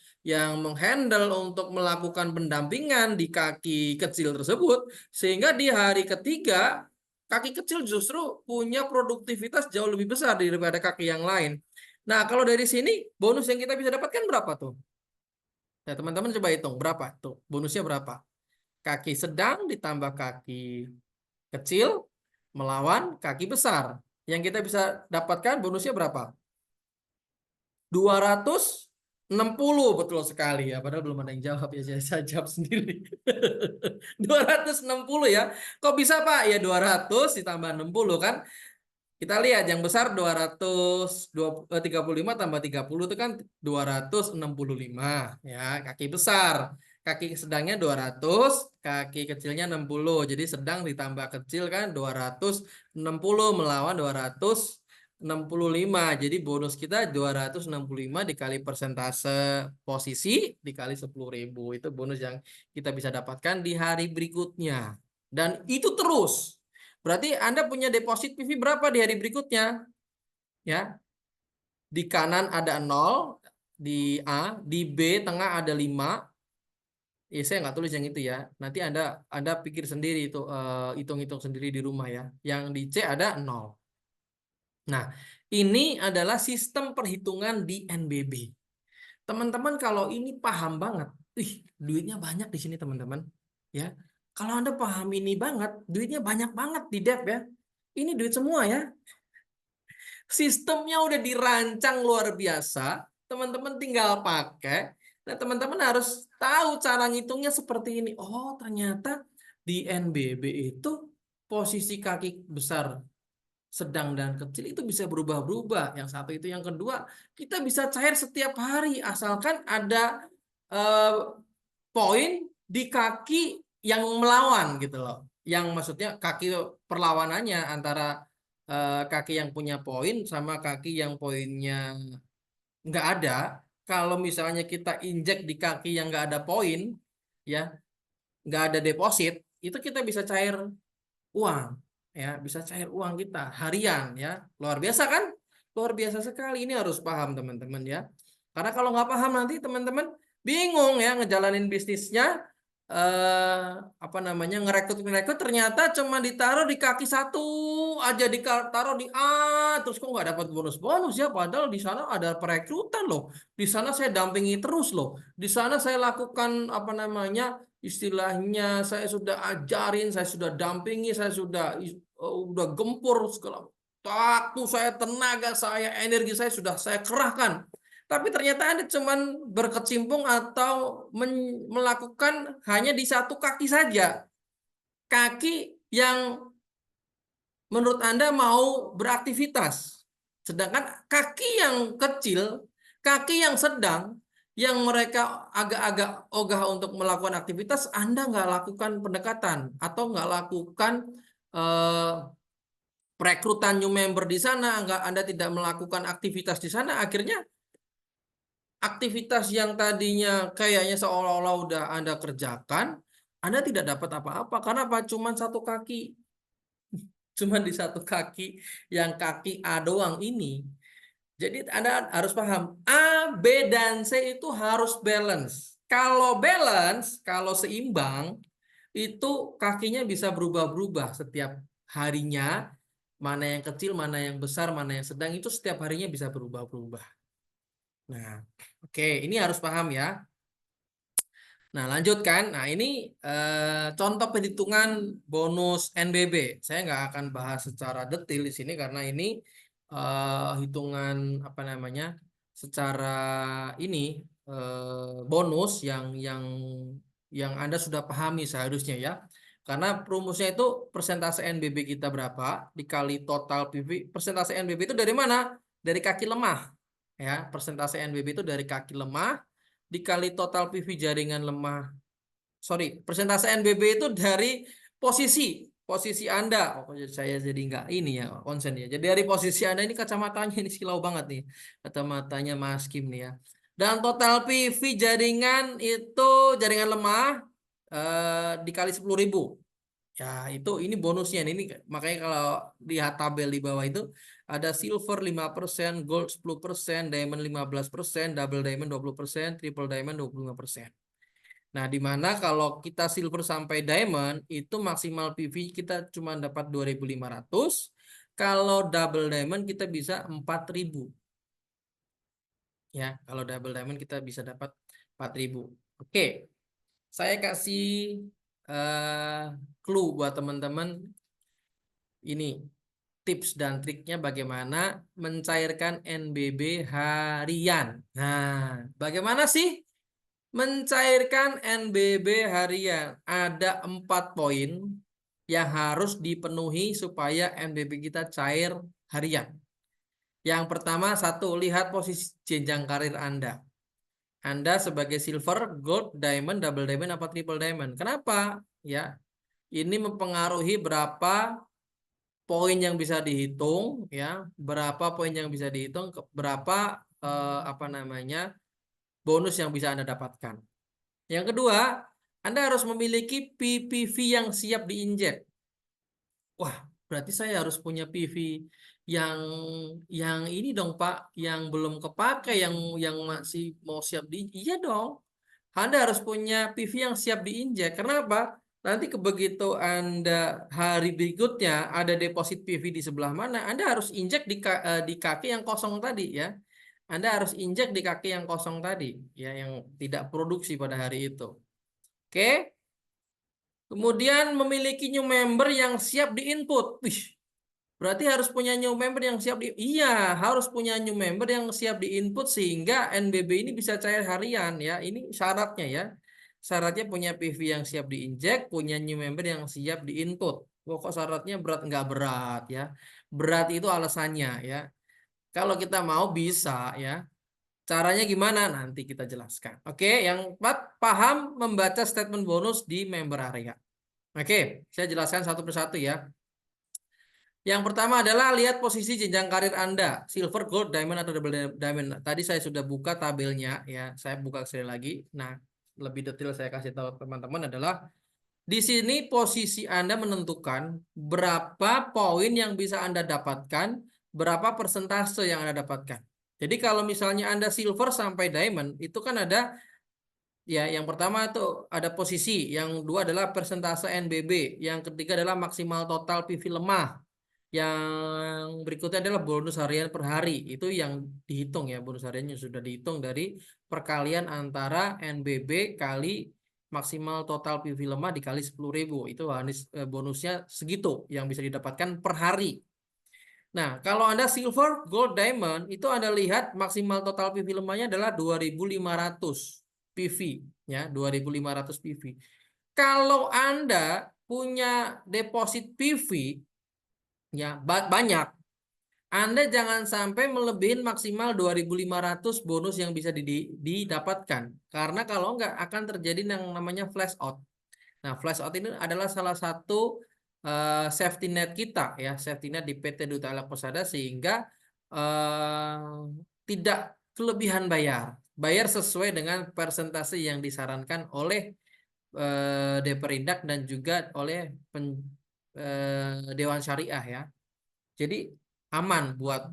S1: menghandle untuk melakukan pendampingan di kaki kecil tersebut, sehingga di hari ketiga kaki kecil justru punya produktivitas jauh lebih besar daripada kaki yang lain. Nah, kalau dari sini bonus yang kita bisa dapatkan berapa tuh? Nah, teman-teman coba hitung berapa tuh? Bonusnya berapa? Kaki sedang ditambah kaki kecil melawan kaki besar. Yang kita bisa dapatkan bonusnya berapa? 260, betul sekali ya. Padahal belum ada yang jawab ya, saya jawab sendiri. 260 ya. Kok bisa Pak? Ya 200 ditambah 60 kan. Kita lihat yang besar 235 tambah 30 itu kan 265 ya, kaki besar. Kaki sedangnya 200, kaki kecilnya 60. Jadi sedang ditambah kecil kan 260 melawan 265. Jadi bonus kita 265 dikali persentase posisi dikali 10.000. Itu bonus yang kita bisa dapatkan di hari berikutnya. Dan itu terus. Berarti Anda punya deposit PV berapa di hari berikutnya? Ya, di kanan ada 0, di A, di B tengah ada 5. Ya, saya nggak tulis yang itu ya. Nanti Anda pikir sendiri itu, hitung-hitung sendiri di rumah ya. Yang di C ada 0. Nah, ini adalah sistem perhitungan di NBB. Teman-teman kalau ini paham banget, duitnya banyak di sini teman-teman. Ya, kalau Anda paham ini banget, duitnya banyak banget di DEP ya. Ini duit semua ya. Sistemnya udah dirancang luar biasa, teman-teman tinggal pakai. Nah, teman-teman harus tahu cara ngitungnya seperti ini. Oh, ternyata di NBB itu posisi kaki besar, sedang dan kecil itu bisa berubah-berubah. Yang satu itu, yang kedua, kita bisa cair setiap hari asalkan ada eh, poin di kaki yang melawan gitu loh. Yang maksudnya kaki perlawanannya antara kaki yang punya poin sama kaki yang poinnya nggak ada. Kalau misalnya kita injek di kaki yang nggak ada poin, ya nggak ada deposit, itu kita bisa cair uang, ya bisa cair uang kita harian, ya luar biasa kan? Luar biasa sekali. Ini harus paham teman-teman ya. Karena kalau nggak paham nanti teman-teman bingung ya ngejalanin bisnisnya, eh apa namanya, ngerekrut ternyata cuma ditaruh di kaki satu aja, ditaruh di A, terus kok nggak dapat bonus-bonus ya, padahal di sana ada perekrutan loh, di sana saya dampingi terus loh, di sana saya lakukan apa namanya, istilahnya saya sudah ajarin, saya sudah dampingi, saya udah gempur segala waktu saya, tenaga saya, energi saya sudah saya kerahkan. Tapi ternyata Anda cuman berkecimpung atau melakukan hanya di satu kaki saja. Kaki yang menurut Anda mau beraktivitas. Sedangkan kaki yang kecil, kaki yang sedang, yang mereka agak-agak ogah untuk melakukan aktivitas, Anda nggak lakukan pendekatan atau nggak lakukan eh, perekrutan new member di sana, nggak, Anda tidak melakukan aktivitas di sana, akhirnya aktivitas yang tadinya kayaknya seolah-olah udah Anda kerjakan, Anda tidak dapat apa-apa. Karena apa? Cuman satu kaki. Cuman di satu kaki, yang kaki A doang ini. Jadi Anda harus paham, A, B, dan C itu harus balance. Kalau balance, kalau seimbang, itu kakinya bisa berubah-berubah setiap harinya, mana yang kecil, mana yang besar, mana yang sedang, itu setiap harinya bisa berubah-berubah. Nah, oke, ini harus paham ya. Nah, lanjutkan. Nah, ini contoh perhitungan bonus NBB. Saya nggak akan bahas secara detail di sini karena ini hitungan apa namanya, secara ini bonus yang Anda sudah pahami seharusnya ya. Karena rumusnya itu persentase NBB kita berapa dikali total PV. Persentase NBB itu dari mana? Dari kaki lemah. Ya, persentase NBB itu dari kaki lemah dikali total PV jaringan lemah. Sorry, persentase NBB itu dari posisi Anda. Oh, saya jadi nggak ini ya konsen ya. Jadi dari posisi Anda, ini kacamatanya ini silau banget nih, kacamatanya Mas Kim nih ya. Dan total PV jaringan itu jaringan lemah dikali 10.000. Ya, ini bonusnya nih. Ini makanya kalau lihat tabel di bawah itu ada silver 5%, gold 10%, diamond 15%, double diamond 20%, triple diamond 25%. Nah, di mana kalau kita silver sampai diamond itu maksimal PV kita cuma dapat 2.500. Kalau double diamond kita bisa 4.000. Ya, kalau double diamond kita bisa dapat 4.000. Oke, saya kasih eh, clue buat teman-teman ini, tips dan triknya bagaimana mencairkan NBB harian. Nah, bagaimana sih mencairkan NBB harian? Ada 4 poin yang harus dipenuhi supaya NBB kita cair harian. Yang pertama, satu, lihat posisi jenjang karir Anda. Anda sebagai silver, gold, diamond, double diamond, apa triple diamond. Kenapa? Ya, ini mempengaruhi berapa poin yang bisa dihitung, ya, berapa poin yang bisa dihitung, berapa apa namanya bonus yang bisa Anda dapatkan. Yang kedua, Anda harus memiliki PPV yang siap diinjek. Wah, berarti saya harus punya PV yang ini dong Pak, yang belum kepakai, yang masih mau siap di. Iya dong. Anda harus punya PV yang siap diinjek. Kenapa? Nanti begitu Anda hari berikutnya ada deposit PV di sebelah mana, Anda harus injek di kaki yang kosong tadi ya. Anda harus injek di kaki yang kosong tadi ya, yang tidak produksi pada hari itu. Oke? Kemudian memiliki new member yang siap di-input. Wih, berarti harus punya new member yang siap iya, harus punya new member yang siap di-input sehingga NBB ini bisa cair harian ya. Ini syaratnya ya. Syaratnya punya PV yang siap diinjek, punya new member yang siap di-input. Pokok syaratnya berat, nggak berat ya. Berat itu alasannya ya. Kalau kita mau bisa ya. Caranya gimana? Nanti kita jelaskan. Oke, yang keempat, paham membaca statement bonus di member area. Oke, saya jelaskan satu persatu ya. Yang pertama adalah lihat posisi jenjang karir Anda, silver, gold, diamond, atau double diamond. Tadi saya sudah buka tabelnya ya, saya buka sekali lagi. Nah, lebih detail saya kasih tahu teman-teman adalah di sini posisi Anda menentukan berapa poin yang bisa Anda dapatkan, berapa persentase yang Anda dapatkan. Jadi kalau misalnya Anda silver sampai diamond, itu kan ada. Ya, yang pertama itu ada posisi, yang dua adalah persentase NBB, yang ketiga adalah maksimal total PV lemah, yang berikutnya adalah bonus harian per hari. Itu yang dihitung ya, bonus hariannya sudah dihitung dari perkalian antara NBB kali maksimal total PV lemah dikali 10.000. Itu bonusnya segitu yang bisa didapatkan per hari. Nah, kalau Anda silver, gold, diamond, itu Anda lihat maksimal total PV lemahnya adalah 2.500 PV, ya, 2.500 PV. Kalau Anda punya deposit PV, ya, banyak, Anda jangan sampai melebihin maksimal 2.500 bonus yang bisa didapatkan. Karena kalau enggak akan terjadi yang namanya flash out. Nah, flash out ini adalah salah satu safety net kita ya, safety net di PT Duta Alam Persada sehingga tidak kelebihan bayar. Bayar sesuai dengan persentase yang disarankan oleh Deperindak dan juga oleh Dewan Syariah ya. Jadi aman buat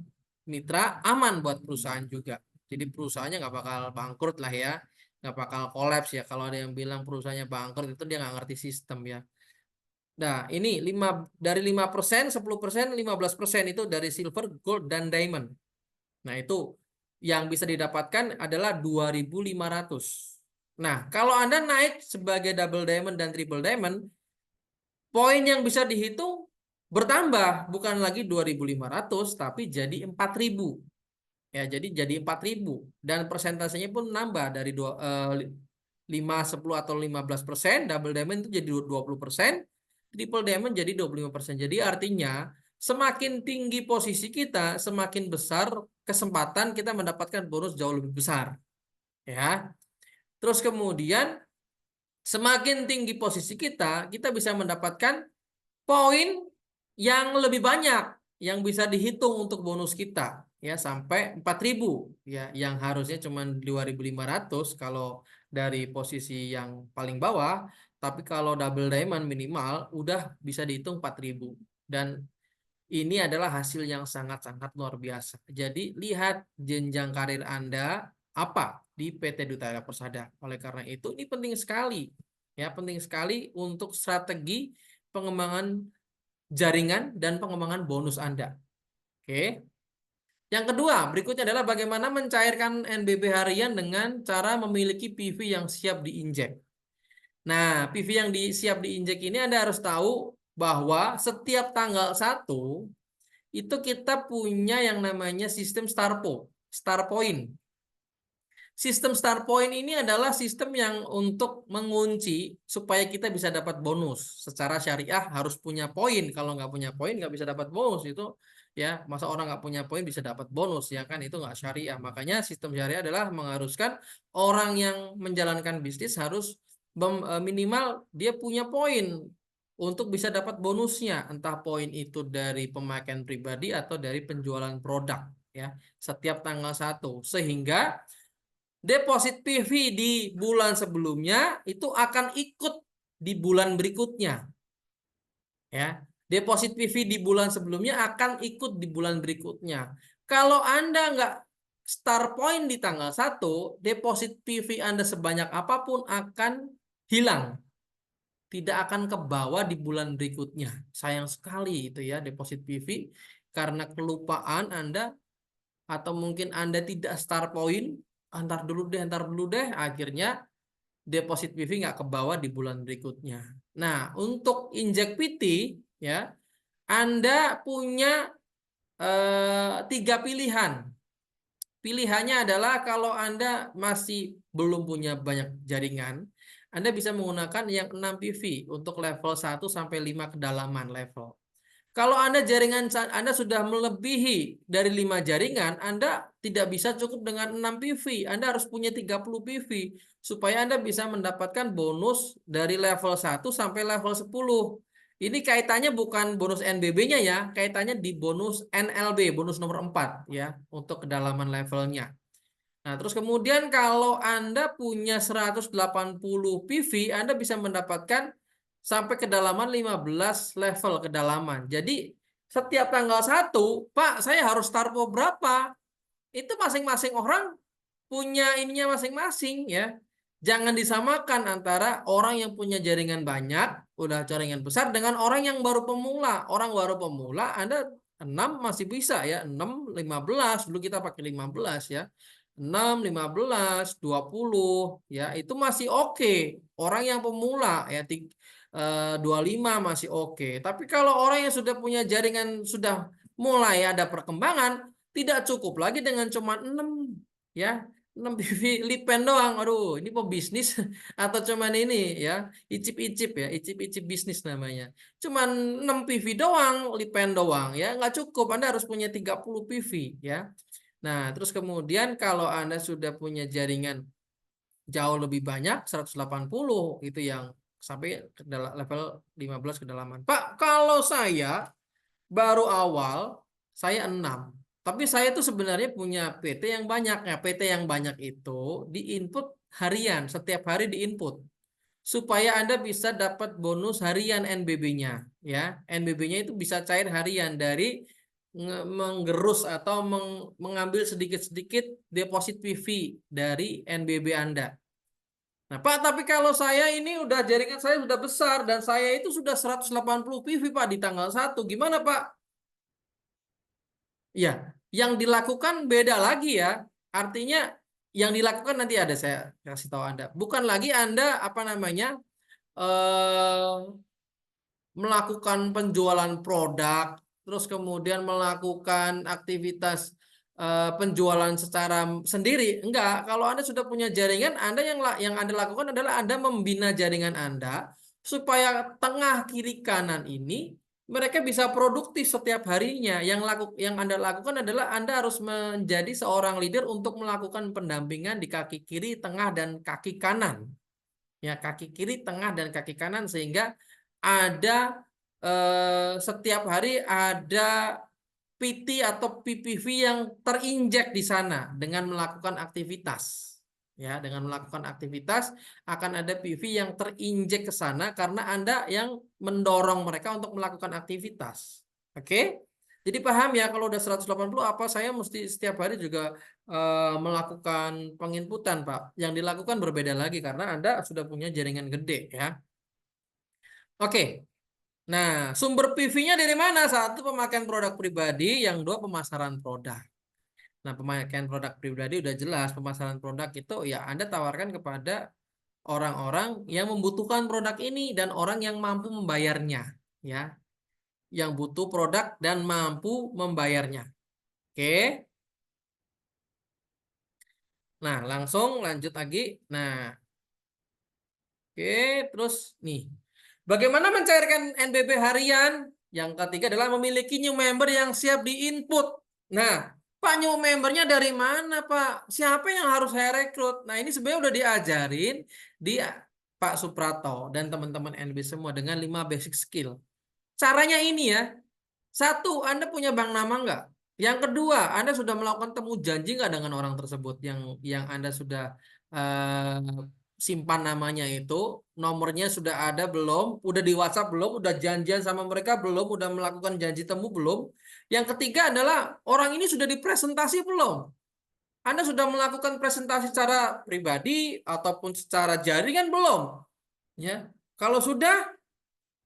S1: mitra, aman buat perusahaan juga. Jadi perusahaannya nggak bakal bangkrut lah ya, nggak bakal kolaps ya. Kalau ada yang bilang perusahaannya bangkrut itu dia nggak ngerti sistem ya. Nah, ini dari 5%, 10%, 15% itu dari silver, gold, dan diamond. Nah, itu yang bisa didapatkan adalah 2.500. Nah, kalau Anda naik sebagai double diamond dan triple diamond, poin yang bisa dihitung bertambah, bukan lagi 2.500 tapi jadi 4.000. Ya, jadi 4.000 dan persentasenya pun nambah dari 5, 10 atau 15%, double diamond itu jadi 20%, triple diamond jadi 25%. Jadi artinya semakin tinggi posisi kita, semakin besar kesempatan kita mendapatkan bonus jauh lebih besar, ya. Terus kemudian semakin tinggi posisi kita, kita bisa mendapatkan poin yang lebih banyak yang bisa dihitung untuk bonus kita, ya, sampai 4.000, ya, yang harusnya cuma 2.500 kalau dari posisi yang paling bawah, tapi kalau double diamond minimal udah bisa dihitung 4.000. Dan ini adalah hasil yang sangat-sangat luar biasa. Jadi lihat jenjang karir Anda apa di PT Duta Air Persada. Oleh karena itu ini penting sekali, ya, penting sekali untuk strategi pengembangan jaringan dan pengembangan bonus Anda. Oke. Yang kedua, berikutnya adalah bagaimana mencairkan NBB harian dengan cara memiliki PV yang siap diinjek. Nah, PV yang siap diinjek ini Anda harus tahu bahwa setiap tanggal 1 itu kita punya yang namanya sistem Star Point. Sistem Star Point ini adalah sistem yang untuk mengunci supaya kita bisa dapat bonus. Secara syariah harus punya poin. Kalau nggak punya poin nggak bisa dapat bonus itu, ya. Masa orang nggak punya poin bisa dapat bonus, ya kan? Itu nggak syariah. Makanya sistem syariah adalah mengharuskan orang yang menjalankan bisnis harus minimal dia punya poin untuk bisa dapat bonusnya. Entah poin itu dari pemakaian pribadi atau dari penjualan produk, ya. Setiap tanggal 1 sehingga deposit PV di bulan sebelumnya itu akan ikut di bulan berikutnya, ya. Deposit PV di bulan sebelumnya akan ikut di bulan berikutnya. Kalau Anda nggak start point di tanggal 1, deposit PV Anda sebanyak apapun akan hilang. Tidak akan ke bawah di bulan berikutnya. Sayang sekali itu, ya, deposit PV karena kelupaan Anda atau mungkin Anda tidak start point, antar dulu deh, akhirnya deposit PV nggak ke bawah di bulan berikutnya. Nah, untuk injek PT, ya, Anda punya 3 pilihan. Pilihannya adalah kalau Anda masih belum punya banyak jaringan, Anda bisa menggunakan yang 6 PV untuk level 1 sampai 5 kedalaman level. Kalau Anda jaringan Anda sudah melebihi dari 5 jaringan, Anda tidak bisa cukup dengan 6 PV. Anda harus punya 30 PV supaya Anda bisa mendapatkan bonus dari level 1 sampai level 10. Ini kaitannya bukan bonus NBB-nya, ya, kaitannya di bonus NLB, bonus nomor 4, ya, untuk kedalaman levelnya. Nah, terus kemudian kalau Anda punya 180 PV, Anda bisa mendapatkan sampai kedalaman 15 level kedalaman. Jadi setiap tanggal 1, Pak, saya harus tarpo berapa? Itu masing-masing orang punya ininya masing-masing, ya. Jangan disamakan antara orang yang punya jaringan banyak, udah jaringan besar, dengan orang yang baru pemula. Orang baru pemula, Anda 6 masih bisa, ya. 6, 15, dulu kita pakai 15, ya. 6, 15, 20, ya. Itu masih oke. Orang yang pemula, ya, 25 masih oke. Tapi kalau orang yang sudah punya jaringan, sudah mulai ada perkembangan, tidak cukup lagi dengan cuma 6, ya. 6 PV lipen doang. Aduh, ini pebisnis atau cuman ini, ya, icip-icip, ya, icip-icip bisnis namanya. Cuman 6 PV doang, lipen doang, ya, nggak cukup. Anda harus punya 30 PV, ya. Nah, terus kemudian kalau Anda sudah punya jaringan jauh lebih banyak, 180 itu yang sampai ke level 15 kedalaman. Pak, kalau saya baru awal, saya 6. Tapi saya tuh sebenarnya punya PT yang banyak. Ya, PT yang banyak itu diinput harian, setiap hari diinput. Supaya Anda bisa dapat bonus harian NBB-nya, ya. NBB-nya itu bisa cair harian dari menggerus atau mengambil sedikit-sedikit deposit PV dari NBB Anda. Nah, Pak, tapi kalau saya ini udah jaringan saya sudah besar dan saya itu sudah 180 PV, Pak, di tanggal 1. Gimana, Pak? Ya, yang dilakukan beda lagi ya. Artinya yang dilakukan nanti ada saya kasih tahu Anda. Bukan lagi Anda apa namanya? eh melakukan penjualan produk, terus kemudian melakukan aktivitas penjualan secara sendiri. Enggak, kalau Anda sudah punya jaringan, Anda yang Anda lakukan adalah Anda membina jaringan Anda supaya tengah kiri kanan ini mereka bisa produktif setiap harinya. Yang Anda lakukan adalah Anda harus menjadi seorang leader untuk melakukan pendampingan di kaki kiri, tengah dan kaki kanan. Ya, kaki kiri, tengah dan kaki kanan sehingga ada setiap hari ada PT atau PPV yang terinjek di sana dengan melakukan aktivitas. Ya, dengan melakukan aktivitas akan ada PV yang terinjek ke sana karena Anda yang mendorong mereka untuk melakukan aktivitas. Oke? Jadi paham ya kalau udah 180 apa saya mesti setiap hari juga melakukan penginputan, Pak. Yang dilakukan berbeda lagi karena Anda sudah punya jaringan gede ya. Oke. Nah, sumber PV-nya dari mana? Satu, pemakaian produk pribadi, yang dua, pemasaran produk. Nah, pemakaian produk pribadi udah jelas, pemasaran produk itu ya Anda tawarkan kepada orang-orang yang membutuhkan produk ini dan orang yang mampu membayarnya, ya. Yang butuh produk dan mampu membayarnya. Oke. Nah, langsung lanjut lagi. Nah, oke, terus nih. Bagaimana mencairkan NBP harian? Yang ketiga adalah memiliki new member yang siap diinput. Nah, Pak, new membernya dari mana, Pak? Siapa yang harus saya rekrut? Nah, ini sebenarnya udah diajarin di Pak Suprato dan teman-teman NB semua dengan 5 basic skill. Caranya ini ya. Satu, Anda punya bank nama nggak? Yang kedua, Anda sudah melakukan temu janji nggak dengan orang tersebut yang Anda sudah eh, simpan namanya itu, nomornya sudah ada belum? Udah di WhatsApp belum? Udah janjian sama mereka belum? Udah melakukan janji temu belum? Yang ketiga adalah orang ini sudah dipresentasi belum? Anda sudah melakukan presentasi secara pribadi ataupun secara jaringan belum? Ya, kalau sudah,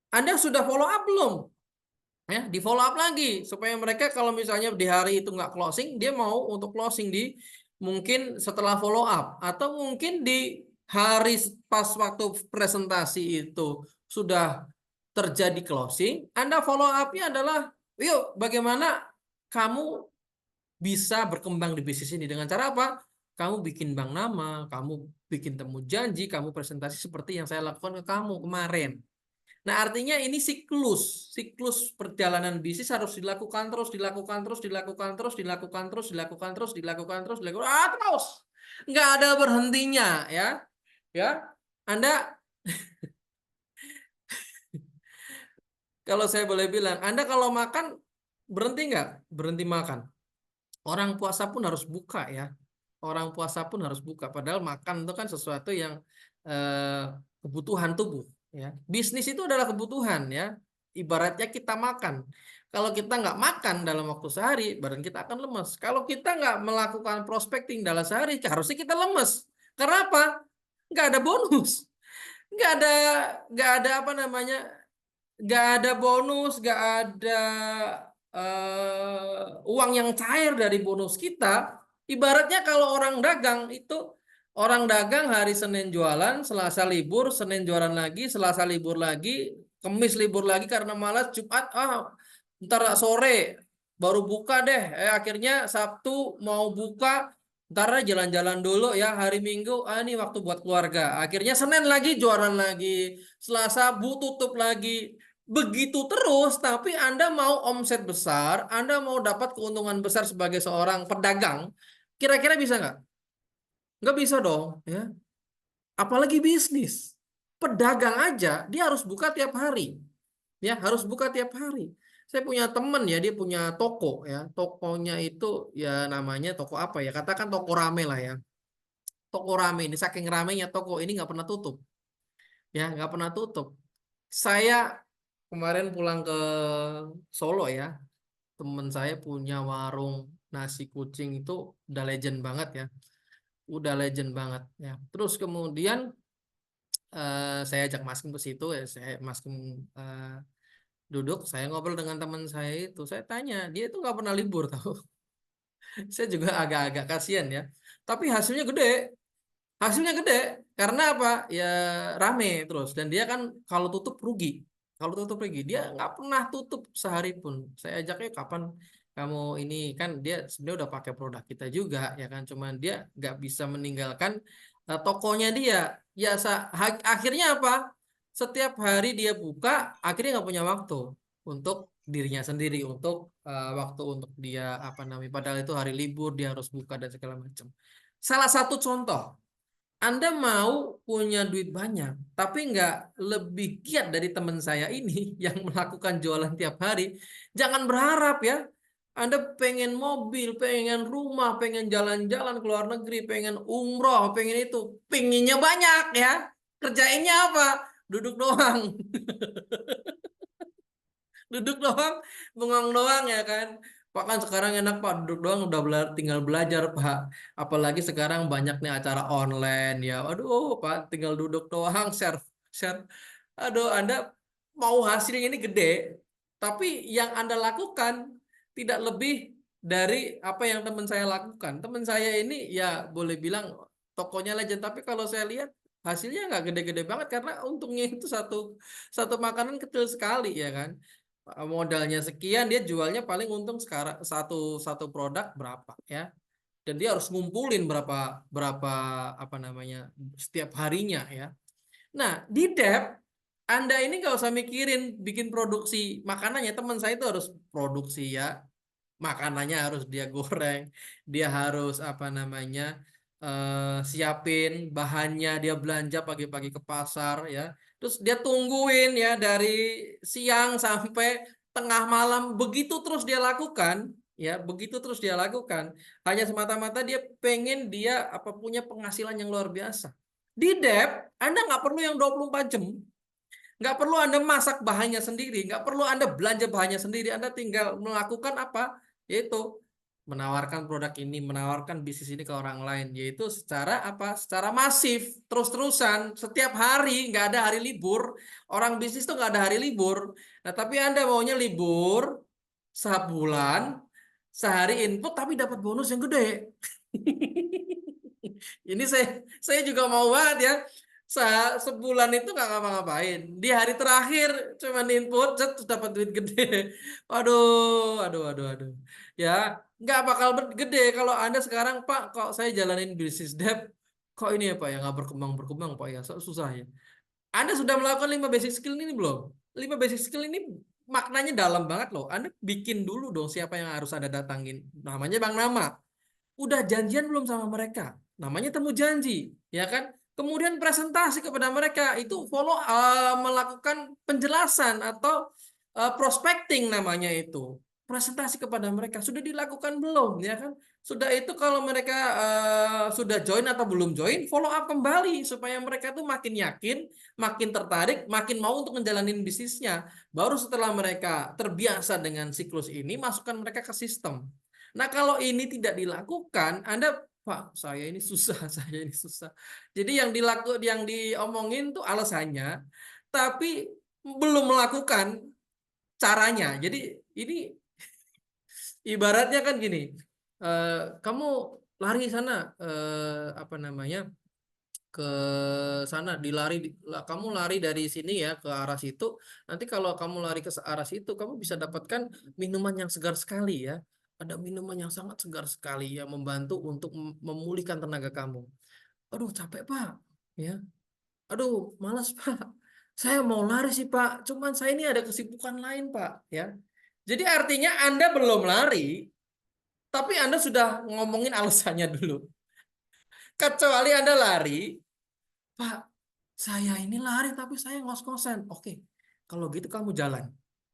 S1: Anda sudah follow up belum? Ya, di follow up lagi supaya mereka kalau misalnya di hari itu nggak closing, dia mau untuk closing di mungkin setelah follow up atau mungkin di hari pas waktu presentasi itu sudah terjadi closing, Anda follow up-nya adalah yuk bagaimana kamu bisa berkembang di bisnis ini dengan cara apa? Kamu bikin bank nama, kamu bikin temu janji, kamu presentasi seperti yang saya lakukan ke kamu kemarin. Nah, artinya ini siklus perjalanan bisnis harus dilakukan terus, dilakukan terus, dilakukan terus, dilakukan terus, dilakukan terus, dilakukan terus, dilakukan terus. Nggak ada berhentinya, ya. Ya, Anda kalau saya boleh bilang, Anda kalau makan berhenti nggak? Berhenti makan. Orang puasa pun harus buka ya. Orang puasa pun harus buka. Padahal makan itu kan sesuatu yang eh, kebutuhan tubuh. Ya. Bisnis itu adalah kebutuhan ya. Ibaratnya kita makan. Kalau kita nggak makan dalam waktu sehari, badan kita akan lemes. Kalau kita nggak melakukan prospecting dalam sehari, harusnya kita lemes. Karena apa? Nggak ada bonus. Nggak ada, nggak ada apa namanya? Nggak ada bonus, nggak ada uang yang cair dari bonus kita. Ibaratnya kalau orang dagang itu orang dagang hari Senin jualan, Selasa libur, Senin jualan lagi, Selasa libur lagi, Kemis libur lagi karena malas, Jumat ntar sore baru buka deh. Akhirnya Sabtu mau buka, ntar jalan-jalan dulu ya hari Minggu. Ini waktu buat keluarga. Akhirnya Senin lagi jualan lagi, Selasa bu tutup lagi. Begitu terus, tapi Anda mau omset besar, Anda mau dapat keuntungan besar sebagai seorang pedagang, kira-kira bisa nggak? Nggak bisa dong, ya. Apalagi bisnis. Pedagang aja, dia harus buka tiap hari. Ya, harus buka tiap hari. Saya punya temen ya, dia punya toko ya. Tokonya itu ya namanya toko apa ya? Katakan toko rame lah ya. Toko rame ini, saking ramenya toko ini nggak pernah tutup. Ya, nggak pernah tutup. Saya kemarin pulang ke Solo ya, temen saya punya warung nasi kucing itu udah legend banget ya, udah legend banget ya. Terus kemudian saya ajak Mas Kim ke situ ya, Mas Kim duduk, saya ngobrol dengan teman saya itu, saya tanya, dia itu nggak pernah libur tahu. Saya juga agak-agak kasihan ya, tapi hasilnya gede karena apa ya, rame terus, dan dia kan kalau tutup rugi, dia nggak pernah tutup sehari pun. Saya ajaknya, kapan kamu ini, kan dia sebenarnya udah pakai produk kita juga ya kan, cuman dia nggak bisa meninggalkan tokonya dia ya. Akhirnya apa, setiap hari dia buka, akhirnya nggak punya waktu untuk dirinya sendiri, untuk waktu untuk dia apa namanya, padahal itu hari libur dia harus buka dan segala macam. Salah satu contoh, Anda mau punya duit banyak, tapi nggak lebih giat dari teman saya ini yang melakukan jualan tiap hari. Jangan berharap ya. Anda pengen mobil, pengen rumah, pengen jalan-jalan ke luar negeri, pengen umroh, pengen itu. Pengennya banyak ya. Kerjainnya apa? Duduk doang. Duduk doang, bengong doang ya kan. Pak kan sekarang enak Pak, duduk doang udah tinggal belajar Pak. Apalagi sekarang banyak nih acara online ya. Aduh Pak, tinggal duduk doang, share share. Aduh, Anda mau hasilnya ini gede, tapi yang Anda lakukan tidak lebih dari apa yang teman saya lakukan. Teman saya ini ya boleh bilang tokonya legend, tapi kalau saya lihat hasilnya nggak gede-gede banget karena untungnya itu satu satu makanan kecil sekali ya kan. Modalnya sekian, dia jualnya paling untung sekarang satu satu produk berapa ya, dan dia harus ngumpulin berapa berapa apa namanya setiap harinya ya. Nah, di Dep Anda ini nggak usah mikirin bikin produksi makanannya. Teman saya itu harus produksi ya, makanannya harus dia goreng, dia harus apa namanya siapin bahannya, dia belanja pagi-pagi ke pasar ya, terus dia tungguin ya dari siang sampai tengah malam, begitu terus dia lakukan ya, begitu terus dia lakukan, hanya semata-mata dia pengen dia apa punya penghasilan yang luar biasa. Di Dep Anda nggak perlu yang 24 jam. Nggak perlu Anda masak bahannya sendiri, nggak perlu Anda belanja bahannya sendiri. Anda tinggal melakukan apa? Yaitu menawarkan produk ini, menawarkan bisnis ini ke orang lain, yaitu secara apa? Secara masif, terus-terusan, setiap hari, nggak ada hari libur. Orang bisnis tuh nggak ada hari libur. Nah, tapi Anda maunya libur sebulan, sehari input, tapi dapat bonus yang gede. Ini saya juga mau banget ya. Sebulan itu nggak ngapa-ngapain. Di hari terakhir cuma input, set, terus dapat duit gede. Waduh, aduh. Ya, nggak bakal gede kalau Anda sekarang, Pak, kok saya jalanin bisnis debt, kok ini ya Pak ya nggak berkembang Pak ya, susah ya. Anda sudah melakukan 5 basic skill ini belum? 5 basic skill ini maknanya dalam banget loh. Anda bikin dulu dong siapa yang harus Anda datangin. Namanya Bang Nama. Udah janjian belum sama mereka? Namanya temu janji, ya kan? Kemudian presentasi kepada mereka, itu melakukan penjelasan atau prospecting namanya itu. Presentasi kepada mereka sudah dilakukan belum, ya kan? Sudah itu kalau mereka sudah join atau belum join, follow up kembali supaya mereka tuh makin yakin, makin tertarik, makin mau untuk menjalani bisnisnya. Baru setelah mereka terbiasa dengan siklus ini, masukkan mereka ke sistem. Nah, kalau ini tidak dilakukan, Anda, Pak, saya ini susah, saya ini susah. Jadi yang diomongin tuh alasannya, tapi belum melakukan caranya. Jadi ini ibaratnya kan gini, kamu lari sana, apa namanya, ke sana, kamu lari dari sini ya ke arah situ. Nanti kalau kamu lari ke arah situ, kamu bisa dapatkan minuman yang segar sekali ya. Ada minuman yang sangat segar sekali yang membantu untuk memulihkan tenaga kamu. Aduh, capek Pak, ya. Aduh, malas Pak. Saya mau lari sih Pak, cuman saya ini ada kesibukan lain Pak, ya. Jadi artinya Anda belum lari, tapi Anda sudah ngomongin alasannya dulu. Kecuali Anda lari, Pak, saya ini lari tapi saya ngos-ngosan. Oke, kalau gitu kamu jalan.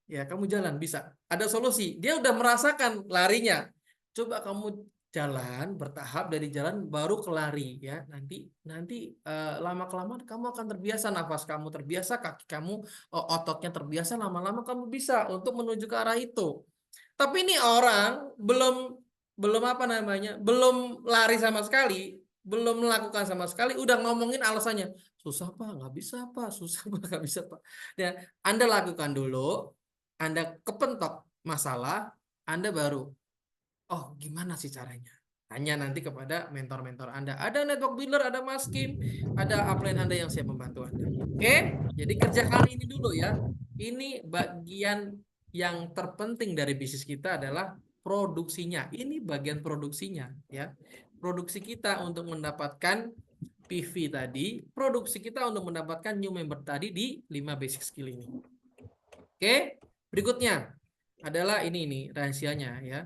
S1: Ya, kamu jalan bisa. Ada solusi. Dia udah merasakan larinya. Coba kamu jalan bertahap dari jalan baru ke lari ya. Nanti nanti lama kelamaan kamu akan terbiasa, nafas kamu terbiasa, kaki kamu ototnya terbiasa, lama-lama kamu bisa untuk menuju ke arah itu. Tapi ini orang belum belum apa namanya, belum lari sama sekali, belum melakukan sama sekali, udah ngomongin alasannya. Susah Pak, nggak bisa Pak, susah Pak, nggak bisa Pak. Ya, Anda lakukan dulu, Anda kepentok masalah, Anda baru, oh gimana sih caranya? Tanya nanti kepada mentor-mentor Anda. Ada network builder, ada Mas Kim, ada upline Anda yang siap membantu Anda. Oke, jadi kerjakan ini dulu ya. Ini bagian yang terpenting dari bisnis kita adalah produksinya. Ini bagian produksinya ya. Produksi kita untuk mendapatkan PV tadi, produksi kita untuk mendapatkan new member tadi di 5 basic skill ini. Oke, berikutnya adalah ini rahasianya ya.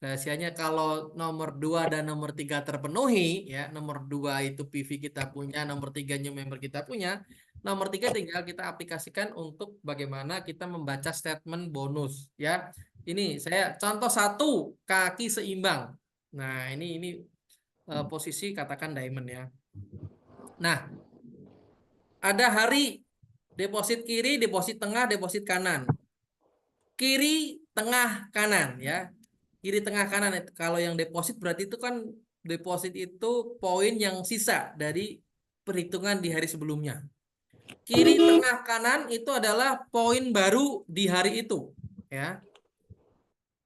S1: Rahasianya kalau nomor 2 dan nomor 3 terpenuhi ya, nomor 2 itu PV kita punya, nomor 3 new member kita punya, nomor 3 tinggal kita aplikasikan untuk bagaimana kita membaca statement bonus ya. Ini saya contoh 1 kaki seimbang. Nah, ini posisi katakan diamond ya. Nah, ada hari deposit kiri, deposit tengah, deposit kanan. Kiri, tengah, kanan ya. Kiri, tengah, kanan. Kalau yang deposit berarti itu kan deposit itu poin yang sisa dari perhitungan di hari sebelumnya. Kiri, tengah, kanan itu adalah poin baru di hari itu ya.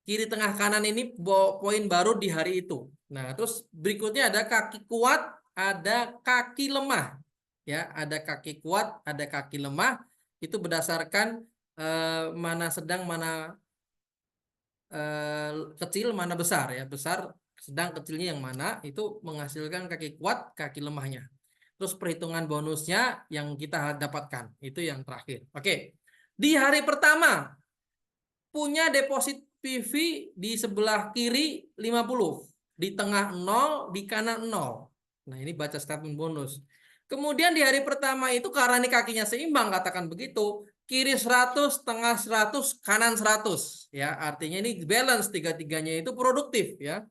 S1: Kiri, tengah, kanan ini poin baru di hari itu. Nah, terus berikutnya ada kaki kuat, ada kaki lemah. Ya, ada kaki kuat, ada kaki lemah. Itu berdasarkan mana sedang, mana kecil, mana besar ya. Besar, sedang, kecilnya yang mana itu menghasilkan kaki kuat, kaki lemahnya. Terus perhitungan bonusnya yang kita dapatkan itu yang terakhir. Oke. Di hari pertama punya deposit PV di sebelah kiri 50, di tengah 0, di kanan 0. Nah, ini baca statement bonus. Kemudian di hari pertama itu karena ini kakinya seimbang, katakan begitu, kiri 100, tengah 100, kanan 100 ya. Artinya ini balance, tiga-tiganya itu produktif ya.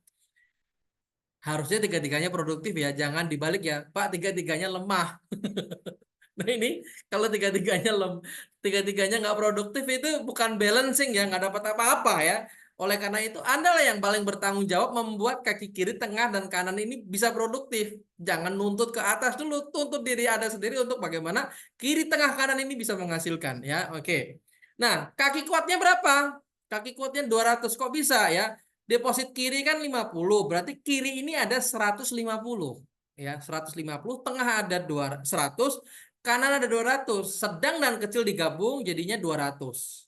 S1: Harusnya tiga-tiganya produktif ya, jangan dibalik ya. Pak, tiga-tiganya lemah. Nah, ini kalau tiga-tiganya nggak produktif itu bukan balancing ya, nggak dapat apa-apa ya. Oleh karena itu, Anda lah yang paling bertanggung jawab membuat kaki kiri, tengah, dan kanan ini bisa produktif. Jangan nuntut ke atas dulu, tuntut diri Anda sendiri untuk bagaimana kiri, tengah, kanan ini bisa menghasilkan ya. Oke. Nah, kaki kuatnya berapa? Kaki kuatnya 200. Kok bisa ya? Deposit kiri kan 50, berarti kiri ini ada 150 ya, 150, tengah ada 100, kanan ada 200, sedang dan kecil digabung jadinya 200.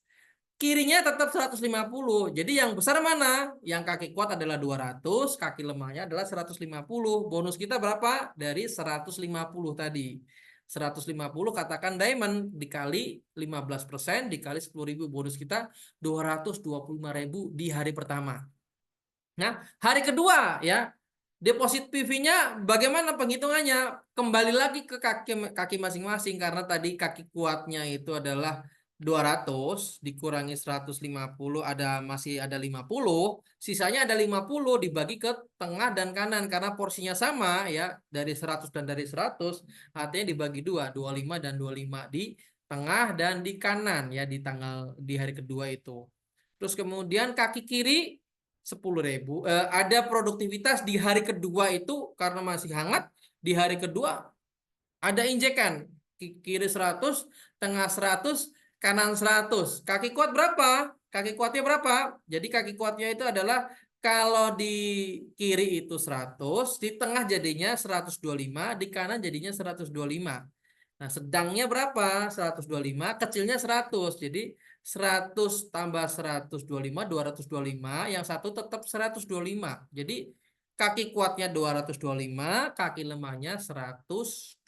S1: Kirinya tetap 150. Jadi yang besar mana? Yang kaki kuat adalah 200, kaki lemahnya adalah 150. Bonus kita berapa? Dari 150 tadi. 150 katakan diamond dikali 15% dikali 10.000, bonus kita 225.000 di hari pertama. Nah, hari kedua ya, deposit PV-nya bagaimana penghitungannya? Kembali lagi ke kaki masing-masing karena tadi kaki kuatnya itu adalah 200 dikurangi 150, masih ada 50, sisanya ada 50 dibagi ke tengah dan kanan karena porsinya sama ya, dari 100 dan dari 100, artinya dibagi 2, 25 dan 25 di tengah dan di kanan ya, di hari kedua itu. Terus kemudian kaki kiri 10.000. Ada produktivitas di hari kedua itu karena masih hangat. Di hari kedua ada injekan. Kiri 100, tengah 100, kanan 100. Kaki kuat berapa? Kaki kuatnya berapa? Jadi kaki kuatnya itu adalah kalau di kiri itu 100, di tengah jadinya 125, di kanan jadinya 125. Nah, sedangnya berapa? 125, kecilnya 100. Jadi 100 tambah 125, 225, yang satu tetap 125. Jadi kaki kuatnya 225, kaki lemahnya 125.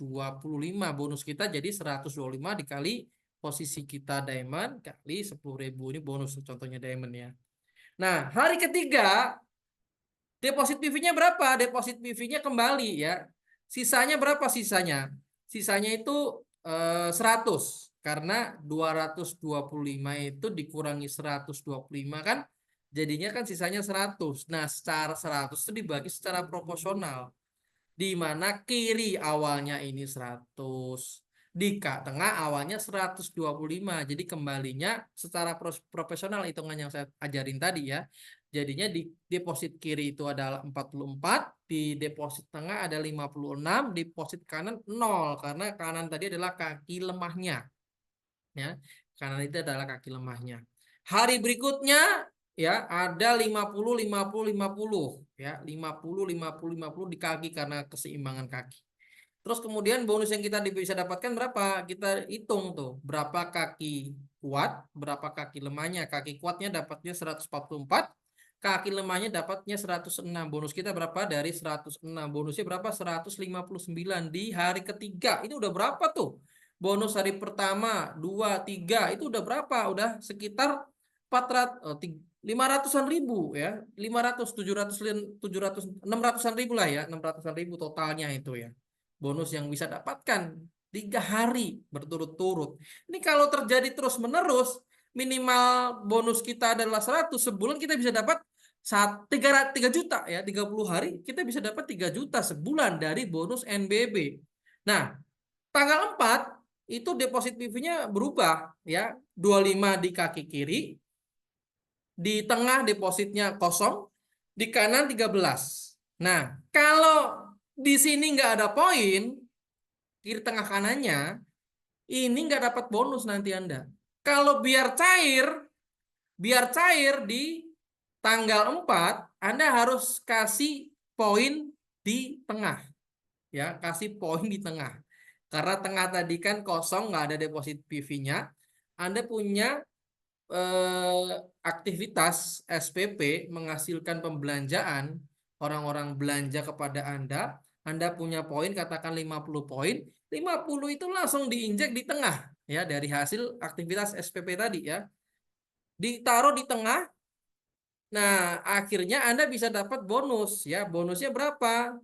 S1: Bonus kita jadi 125 dikali posisi kita diamond kali 10.000. Ini bonus contohnya diamond ya. Nah, hari ketiga deposit PV-nya berapa? Deposit PV-nya kembali ya. Sisanya berapa sisanya? Sisanya itu 100. Karena 225 itu dikurangi 125 kan jadinya kan sisanya 100. Nah, secara 100 itu dibagi secara proporsional. Di mana kiri awalnya ini 100, di tengah awalnya 125. Jadi kembalinya secara profesional hitungan yang saya ajarin tadi ya. Jadinya di deposit kiri itu adalah 44, di deposit tengah ada 56, deposit kanan 0 karena kanan tadi adalah kaki lemahnya. Ya, kanan itu adalah kaki lemahnya. Hari berikutnya ya ada 50 50 50 ya, 50 50 50 di kaki karena keseimbangan kaki. Terus kemudian bonus yang kita bisa dapatkan berapa? Kita hitung tuh, berapa kaki kuat, berapa kaki lemahnya. Kaki kuatnya dapatnya 144, kaki lemahnya dapatnya 106. Bonus kita berapa? Dari 106. Bonusnya berapa? 159 di hari ketiga. Ini udah berapa tuh? Bonus hari pertama, 2, 3, itu udah berapa? Udah sekitar 400, 500-an ribu ya. 500, 700, 700, 600-an ribu lah ya. 600-an ribu totalnya itu ya. Bonus yang bisa dapatkan 3 hari berturut-turut. Ini kalau terjadi terus-menerus, minimal bonus kita adalah 100, sebulan kita bisa dapat 3 juta ya, 30 hari kita bisa dapat 3 juta sebulan dari bonus NBB. Nah, tanggal 4 itu deposit PV-nya berubah ya, 25 di kaki kiri, di tengah depositnya kosong, di kanan 13. Nah, kalau di sini nggak ada poin, kiri tengah kanannya, ini nggak dapat bonus nanti Anda. Kalau biar cair di tanggal 4, Anda harus kasih poin di tengah. Ya, kasih poin di tengah. Karena tengah tadi kan kosong, nggak ada deposit PV-nya. Anda punya aktivitas SPP menghasilkan pembelanjaan, orang-orang belanja kepada Anda punya poin katakan 50 poin, 50 itu langsung diinjek di tengah ya dari hasil aktivitas SPP tadi ya. Ditaruh di tengah. Nah, akhirnya Anda bisa dapat bonus ya. Bonusnya berapa?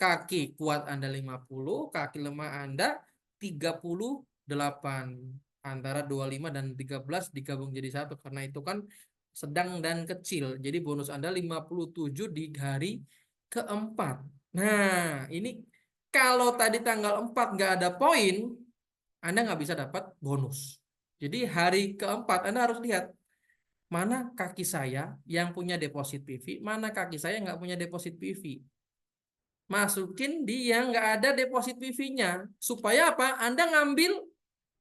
S1: Kaki kuat Anda 50, kaki lemah Anda 38. Antara 25 dan 13 digabung jadi satu karena itu kan sedang dan kecil. Jadi bonus Anda 57 di hari keempat. Nah, ini kalau tadi tanggal 4 nggak ada poin, Anda nggak bisa dapat bonus. Jadi hari keempat Anda harus lihat mana kaki saya yang punya deposit PV, mana kaki saya yang nggak punya deposit PV. Masukin di yang nggak ada deposit PV-nya. Supaya apa? Anda ngambil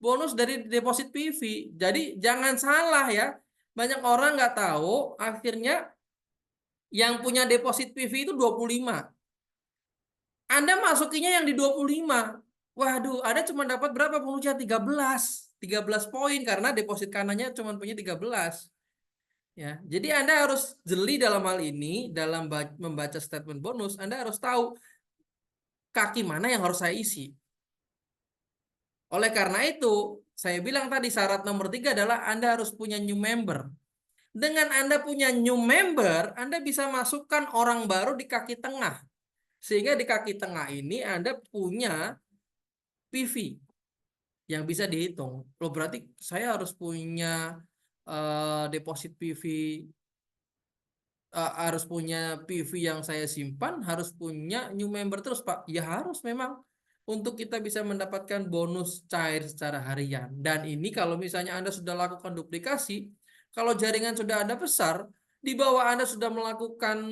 S1: bonus dari deposit PV. Jadi jangan salah ya. Banyak orang nggak tahu, akhirnya yang punya deposit PV itu 25. Anda masukinnya yang di 25. Waduh, Anda cuma dapat berapa bonusnya? 13. 13 poin karena deposit kanannya cuma punya 13. Ya, jadi Anda harus jeli dalam hal ini, dalam membaca statement bonus, Anda harus tahu kaki mana yang harus saya isi. Oleh karena itu, saya bilang tadi syarat nomor 3 adalah Anda harus punya new member. Dengan Anda punya new member, Anda bisa masukkan orang baru di kaki tengah. Sehingga di kaki tengah ini Anda punya PV yang bisa dihitung. Loh, berarti saya harus punya deposit PV, harus punya PV yang saya simpan, harus punya new member terus, Pak. Ya harus memang untuk kita bisa mendapatkan bonus cair secara harian. Dan ini kalau misalnya Anda sudah lakukan duplikasi, kalau jaringan sudah Anda besar, di bawah Anda sudah melakukan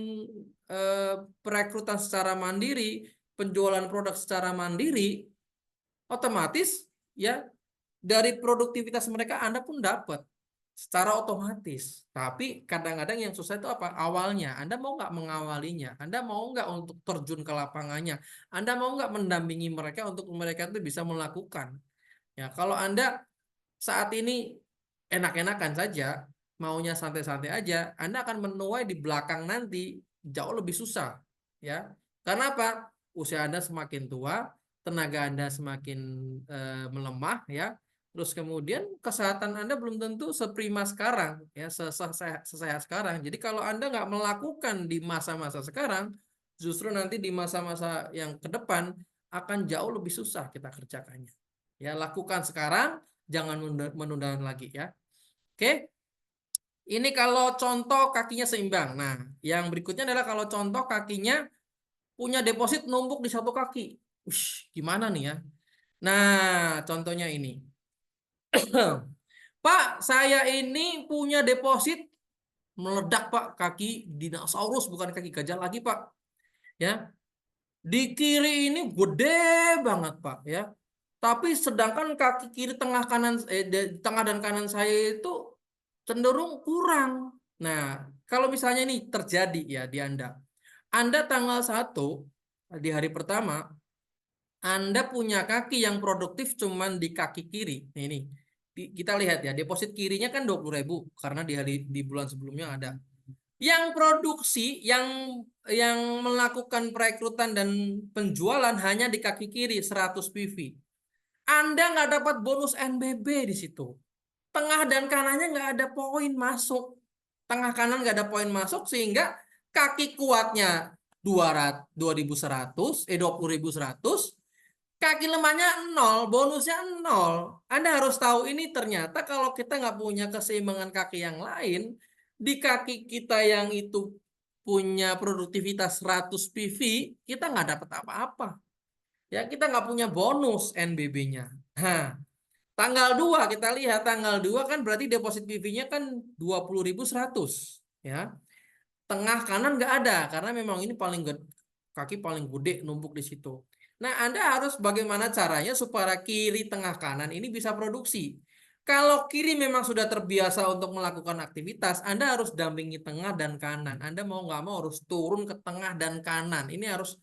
S1: perekrutan secara mandiri, penjualan produk secara mandiri, otomatis ya dari produktivitas mereka Anda pun dapat secara otomatis. Tapi kadang-kadang yang susah itu apa? Awalnya. Anda mau nggak mengawalinya? Anda mau nggak untuk terjun ke lapangannya? Anda mau nggak mendampingi mereka untuk mereka itu bisa melakukan? Ya, kalau Anda saat ini enak-enakan saja, maunya santai-santai aja, Anda akan menuai di belakang nanti jauh lebih susah. Ya, karena apa? Usia Anda semakin tua, tenaga Anda semakin melemah, ya. Terus kemudian kesehatan Anda belum tentu seprima sekarang, ya, sesehat sekarang. Jadi kalau Anda nggak melakukan di masa-masa sekarang, justru nanti di masa-masa yang ke depan akan jauh lebih susah kita kerjakannya. Ya, lakukan sekarang, jangan menunda lagi ya. Oke, ini kalau contoh kakinya seimbang. Nah, yang berikutnya adalah kalau contoh kakinya punya deposit numpuk di satu kaki. Ush, gimana nih ya? Nah, contohnya ini. Pak, saya ini punya deposit meledak Pak, kaki dinosaurus bukan kaki gajah lagi Pak. Ya, di kiri ini gede banget Pak ya. Tapi sedangkan kaki kiri tengah kanan tengah dan kanan saya itu cenderung kurang. Nah, kalau misalnya ini terjadi ya di Anda. Anda tanggal 1 di hari pertama Anda punya kaki yang produktif cuman di kaki kiri. Nah, ini kita lihat ya, deposit kirinya kan 20.000 karena di bulan sebelumnya ada. Yang produksi, yang melakukan perekrutan dan penjualan hanya di kaki kiri 100 PV. Anda nggak dapat bonus NBB di situ. Tengah dan kanannya nggak ada poin masuk. Tengah kanan nggak ada poin masuk sehingga kaki kuatnya 20.100, kaki lemahnya 0, bonusnya 0. Anda harus tahu ini ternyata kalau kita nggak punya keseimbangan kaki yang lain, di kaki kita yang itu punya produktivitas 100 PV, kita nggak dapat apa-apa. Ya, kita nggak punya bonus NBB-nya. Nah, tanggal 2 kita lihat, tanggal 2 kan berarti deposit PV-nya kan 20.100. Ya. Tengah kanan nggak ada karena memang ini paling gede, kaki paling gede numpuk di situ. Nah, Anda harus bagaimana caranya supaya kiri tengah kanan ini bisa produksi. Kalau kiri memang sudah terbiasa untuk melakukan aktivitas, Anda harus dampingi tengah dan kanan. Anda mau nggak mau harus turun ke tengah dan kanan. Ini harus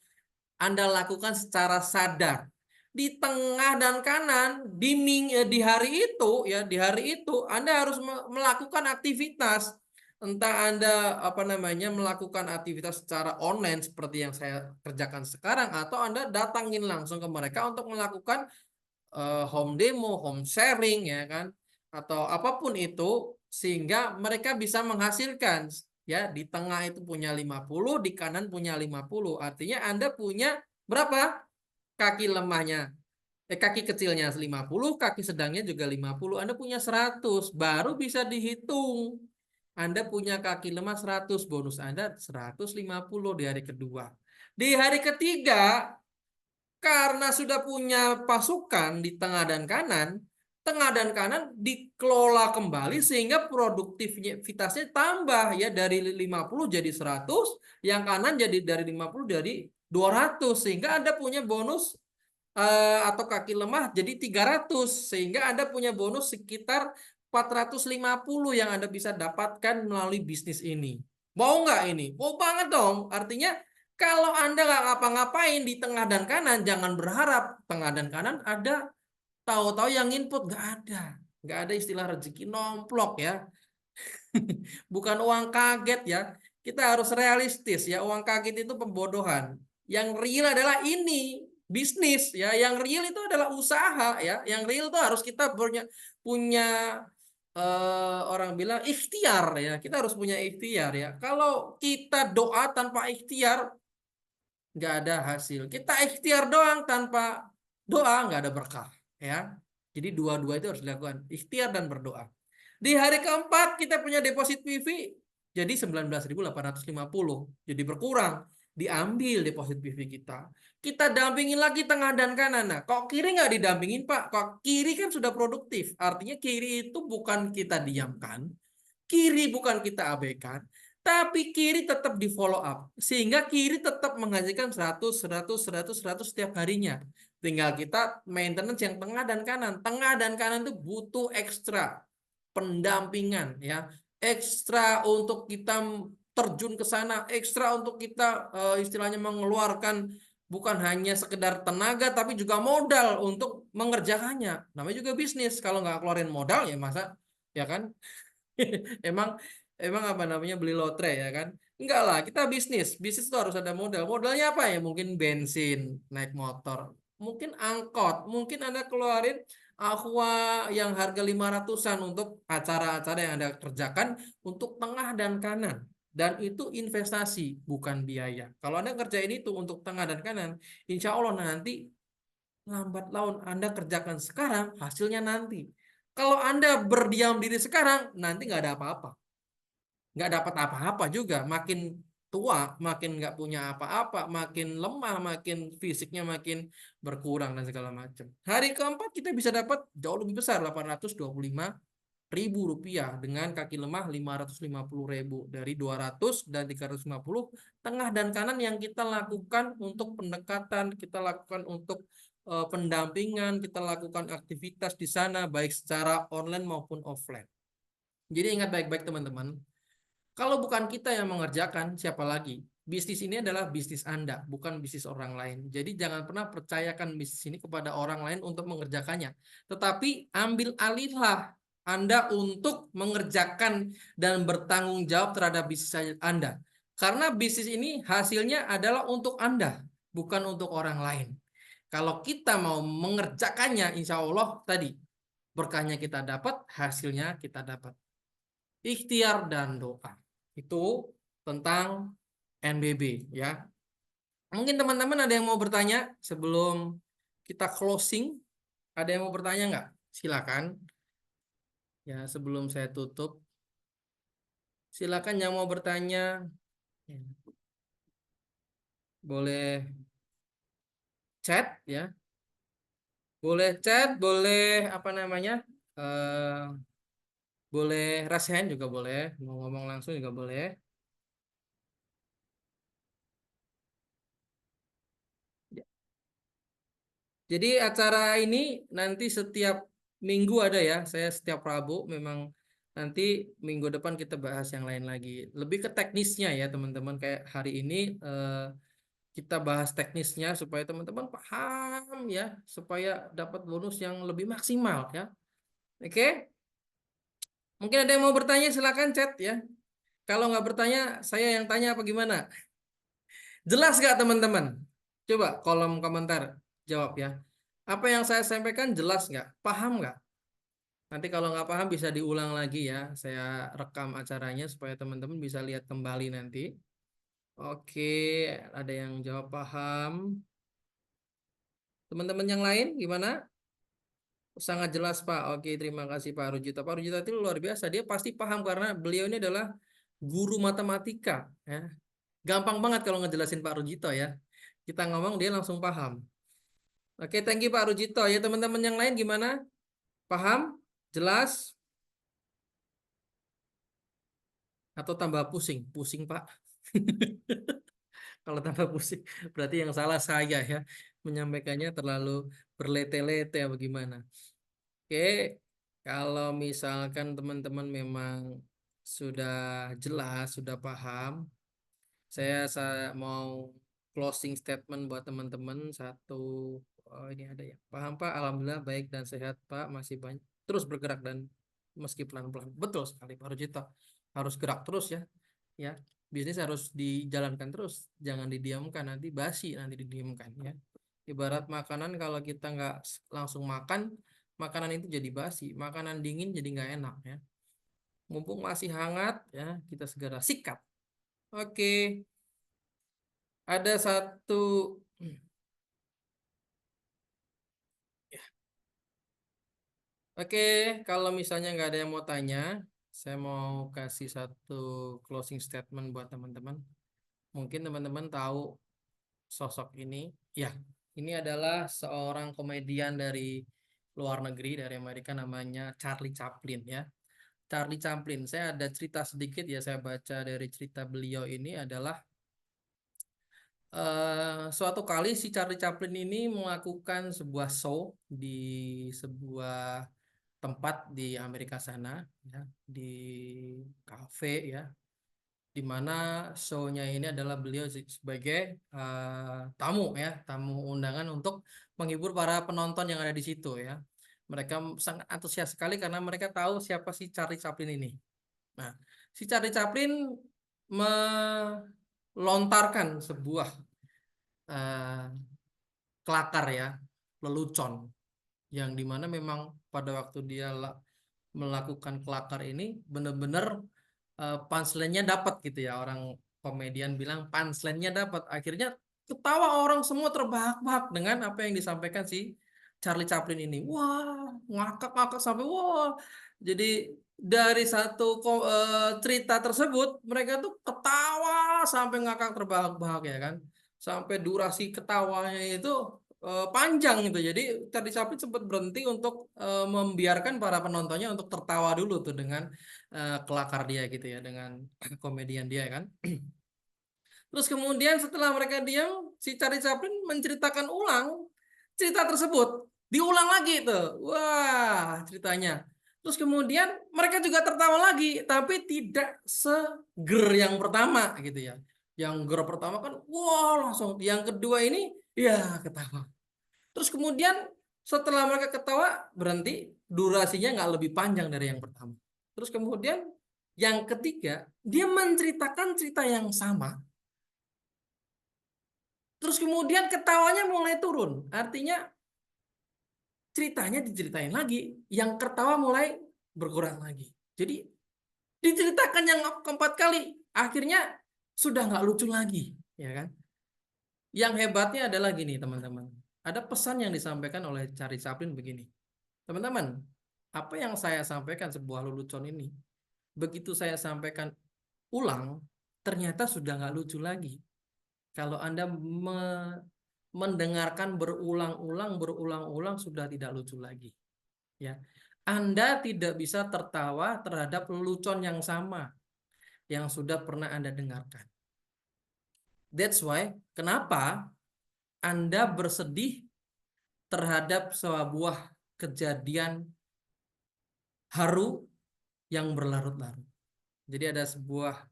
S1: Anda lakukan secara sadar. Di tengah dan kanan di hari itu ya, di hari itu Anda harus melakukan aktivitas. Entah Anda melakukan aktivitas secara online seperti yang saya kerjakan sekarang, atau Anda datangin langsung ke mereka untuk melakukan home demo, home sharing ya kan, atau apapun itu sehingga mereka bisa menghasilkan ya. Di tengah itu punya 50, di kanan punya 50. Artinya Anda punya berapa? Kaki lemahnya kaki kecilnya 50, kaki sedangnya juga 50. Anda punya 100, baru bisa dihitung. Anda punya kaki lemah 100, bonus Anda 150 di hari kedua. Di hari ketiga, karena sudah punya pasukan di tengah dan kanan dikelola kembali sehingga produktivitasnya tambah ya, dari 50 jadi 100, yang kanan jadi dari 50 jadi 200 sehingga Anda punya bonus atau kaki lemah jadi 300 sehingga Anda punya bonus sekitar 450 yang Anda bisa dapatkan melalui bisnis ini. Mau nggak ini? Mau banget dong. Artinya kalau Anda nggak ngapa-ngapain di tengah dan kanan, jangan berharap tengah dan kanan ada. Tahu-tahu yang input nggak ada. Nggak ada istilah rezeki nomplok ya. Bukan uang kaget ya. Kita harus realistis ya. Uang kaget itu pembodohan. Yang real adalah ini bisnis ya. Yang real itu adalah usaha ya. Yang real itu harus kita punya orang bilang ikhtiar ya. Kita harus punya ikhtiar ya. Kalau kita doa tanpa ikhtiar nggak ada hasil. Kita ikhtiar doang tanpa doa nggak ada berkah ya. Jadi dua-dua itu harus dilakukan, ikhtiar dan berdoa. Di hari keempat kita punya deposit PV jadi 19.850. Jadi berkurang. Diambil deposit PV kita. Kita dampingin lagi tengah dan kanan. Nah, kok kiri nggak didampingin Pak? Kok kiri kan sudah produktif. Artinya kiri itu bukan kita diamkan. Kiri bukan kita abaikan. Tapi kiri tetap di follow up. Sehingga kiri tetap menghasilkan 100, 100, 100, 100 setiap harinya. Tinggal kita maintenance yang tengah dan kanan. Tengah dan kanan itu butuh ekstra pendampingan ya, ekstra untuk kita terjun ke sana, ekstra untuk kita istilahnya mengeluarkan bukan hanya sekedar tenaga tapi juga modal untuk mengerjakannya. Namanya juga bisnis, kalau nggak keluarin modal ya masa ya kan. emang emang beli lotre ya kan. Enggak lah, kita bisnis itu harus ada modalnya apa ya, mungkin bensin, naik motor, mungkin angkot, mungkin Anda keluarin Aqua yang harga 500-an untuk acara-acara yang Anda kerjakan untuk tengah dan kanan. Dan itu investasi, bukan biaya. Kalau Anda kerjain itu untuk tengah dan kanan, insya Allah nanti lambat laun Anda kerjakan sekarang, hasilnya nanti. Kalau Anda berdiam diri sekarang, nanti nggak ada apa-apa. Nggak dapat apa-apa juga. Makin tua, makin nggak punya apa-apa, makin lemah, makin fisiknya makin berkurang dan segala macam. Hari keempat kita bisa dapat jauh lebih besar, 825.000. Rp5.000 dengan kaki lemah 550.000 dari 200 dan 350 tengah dan kanan yang kita lakukan untuk pendekatan, kita lakukan untuk pendampingan, kita lakukan aktivitas di sana baik secara online maupun offline. Jadi ingat baik-baik teman-teman, kalau bukan kita yang mengerjakan, siapa lagi? Bisnis ini adalah bisnis Anda, bukan bisnis orang lain. Jadi jangan pernah percayakan bisnis ini kepada orang lain untuk mengerjakannya. Tetapi ambil alihlah Anda untuk mengerjakan dan bertanggung jawab terhadap bisnis Anda. Karena bisnis ini hasilnya adalah untuk Anda, bukan untuk orang lain. Kalau kita mau mengerjakannya, insya Allah tadi berkahnya kita dapat, hasilnya kita dapat. Ikhtiar dan doa. Itu tentang NBB ya. Mungkin teman-teman ada yang mau bertanya sebelum kita closing? Ada yang mau bertanya nggak? Silakan. Ya, sebelum saya tutup. Silakan yang mau bertanya. Ya, boleh chat ya. Boleh chat, boleh apa namanya? Eh, boleh raise hand juga boleh. Mau ngomong langsung juga boleh. Jadi acara ini nanti setiap minggu ada ya. Saya setiap Rabu memang nanti minggu depan kita bahas yang lain lagi. Lebih ke teknisnya ya teman-teman. Kayak hari ini kita bahas teknisnya supaya teman-teman paham ya. Supaya dapat bonus yang lebih maksimal ya. Oke? Mungkin ada yang mau bertanya silakan chat ya. Kalau nggak bertanya saya yang tanya apa gimana? Jelas nggak teman-teman? Coba kolom komentar jawab ya. Apa yang saya sampaikan jelas nggak? Paham nggak? Nanti kalau nggak paham bisa diulang lagi ya. Saya rekam acaranya supaya teman-teman bisa lihat kembali nanti. Oke, ada yang jawab paham. Teman-teman yang lain gimana? Sangat jelas Pak. Oke, terima kasih Pak Rujito. Pak Rujito itu luar biasa. Dia pasti paham karena beliau ini adalah guru matematika. Ya. Gampang banget kalau ngejelasin Pak Rujito ya. Kita ngomong dia langsung paham. Oke, thank you Pak Rujito. Ya teman-teman yang lain gimana? Paham? Jelas? Atau tambah pusing? Pusing Pak. Kalau tambah pusing, berarti yang salah saya ya. Menyampaikannya terlalu berlete-lete apa gimana. Oke, kalau misalkan teman-teman memang sudah jelas, sudah paham, saya mau closing statement buat teman-teman. Satu, oh ini ada ya. Paham Pak? Alhamdulillah baik dan sehat Pak. Masih banyak. Terus bergerak dan meski pelan-pelan. Betul sekali Pak Rujito. Harus gerak terus ya. Ya, bisnis harus dijalankan terus, jangan didiamkan nanti basi, nanti didiamkan ya. Ibarat makanan kalau kita nggak langsung makan, makanan itu jadi basi, makanan dingin jadi nggak enak ya. Mumpung masih hangat ya, kita segera sikat. Oke, ada satu. Oke, kalau misalnya nggak ada yang mau tanya, saya mau kasih satu closing statement buat teman-teman. Mungkin teman-teman tahu sosok ini. Ya, ini adalah seorang komedian dari luar negeri, dari Amerika namanya Charlie Chaplin ya. Charlie Chaplin, saya ada cerita sedikit ya, saya baca dari cerita beliau ini adalah suatu kali si Charlie Chaplin ini melakukan sebuah show di sebuah tempat di Amerika sana ya, di kafe ya, di mana show-nya ini adalah beliau sebagai tamu ya, tamu undangan untuk menghibur para penonton yang ada di situ ya. Mereka sangat antusias sekali karena mereka tahu siapa si Charlie Chaplin ini. Nah, si Charlie Chaplin melontarkan sebuah eh, kelakar ya, lelucon yang dimana memang pada waktu dia melakukan kelakar ini benar-benar punchline-nya dapat gitu ya, orang komedian bilang punchline-nya dapat, akhirnya ketawa orang semua terbahak-bahak dengan apa yang disampaikan si Charlie Chaplin ini, wah ngakak-ngakak sampai wah, jadi dari satu cerita tersebut mereka tuh ketawa sampai ngakak terbahak-bahak ya kan, sampai durasi ketawanya itu panjang gitu. Jadi Charlie Chaplin sempat berhenti untuk, membiarkan para penontonnya untuk tertawa dulu tuh dengan, kelakar dia gitu ya, dengan komedian dia kan. Terus kemudian setelah mereka diam, si Charlie Chaplin menceritakan ulang cerita tersebut. Diulang lagi tuh. Wah, ceritanya. Terus kemudian mereka juga tertawa lagi, tapi tidak seger yang pertama gitu ya. Yang ger pertama kan, wah langsung. Yang kedua ini, ya ketawa. Terus kemudian setelah mereka ketawa, berhenti, durasinya nggak lebih panjang dari yang pertama. Terus kemudian yang ketiga, dia menceritakan cerita yang sama, terus kemudian ketawanya mulai turun. Artinya ceritanya diceritain lagi, yang ketawa mulai berkurang lagi. Jadi diceritakan yang keempat kali, akhirnya sudah nggak lucu lagi, ya kan? Yang hebatnya adalah gini teman-teman, ada pesan yang disampaikan oleh Charlie Chaplin begini, teman-teman, apa yang saya sampaikan sebuah lelucon ini, begitu saya sampaikan ulang, ternyata sudah nggak lucu lagi. Kalau Anda mendengarkan berulang-ulang sudah tidak lucu lagi, ya. Anda tidak bisa tertawa terhadap lelucon yang sama yang sudah pernah Anda dengarkan. That's why kenapa Anda bersedih terhadap sebuah kejadian haru yang berlarut-larut. Jadi ada sebuah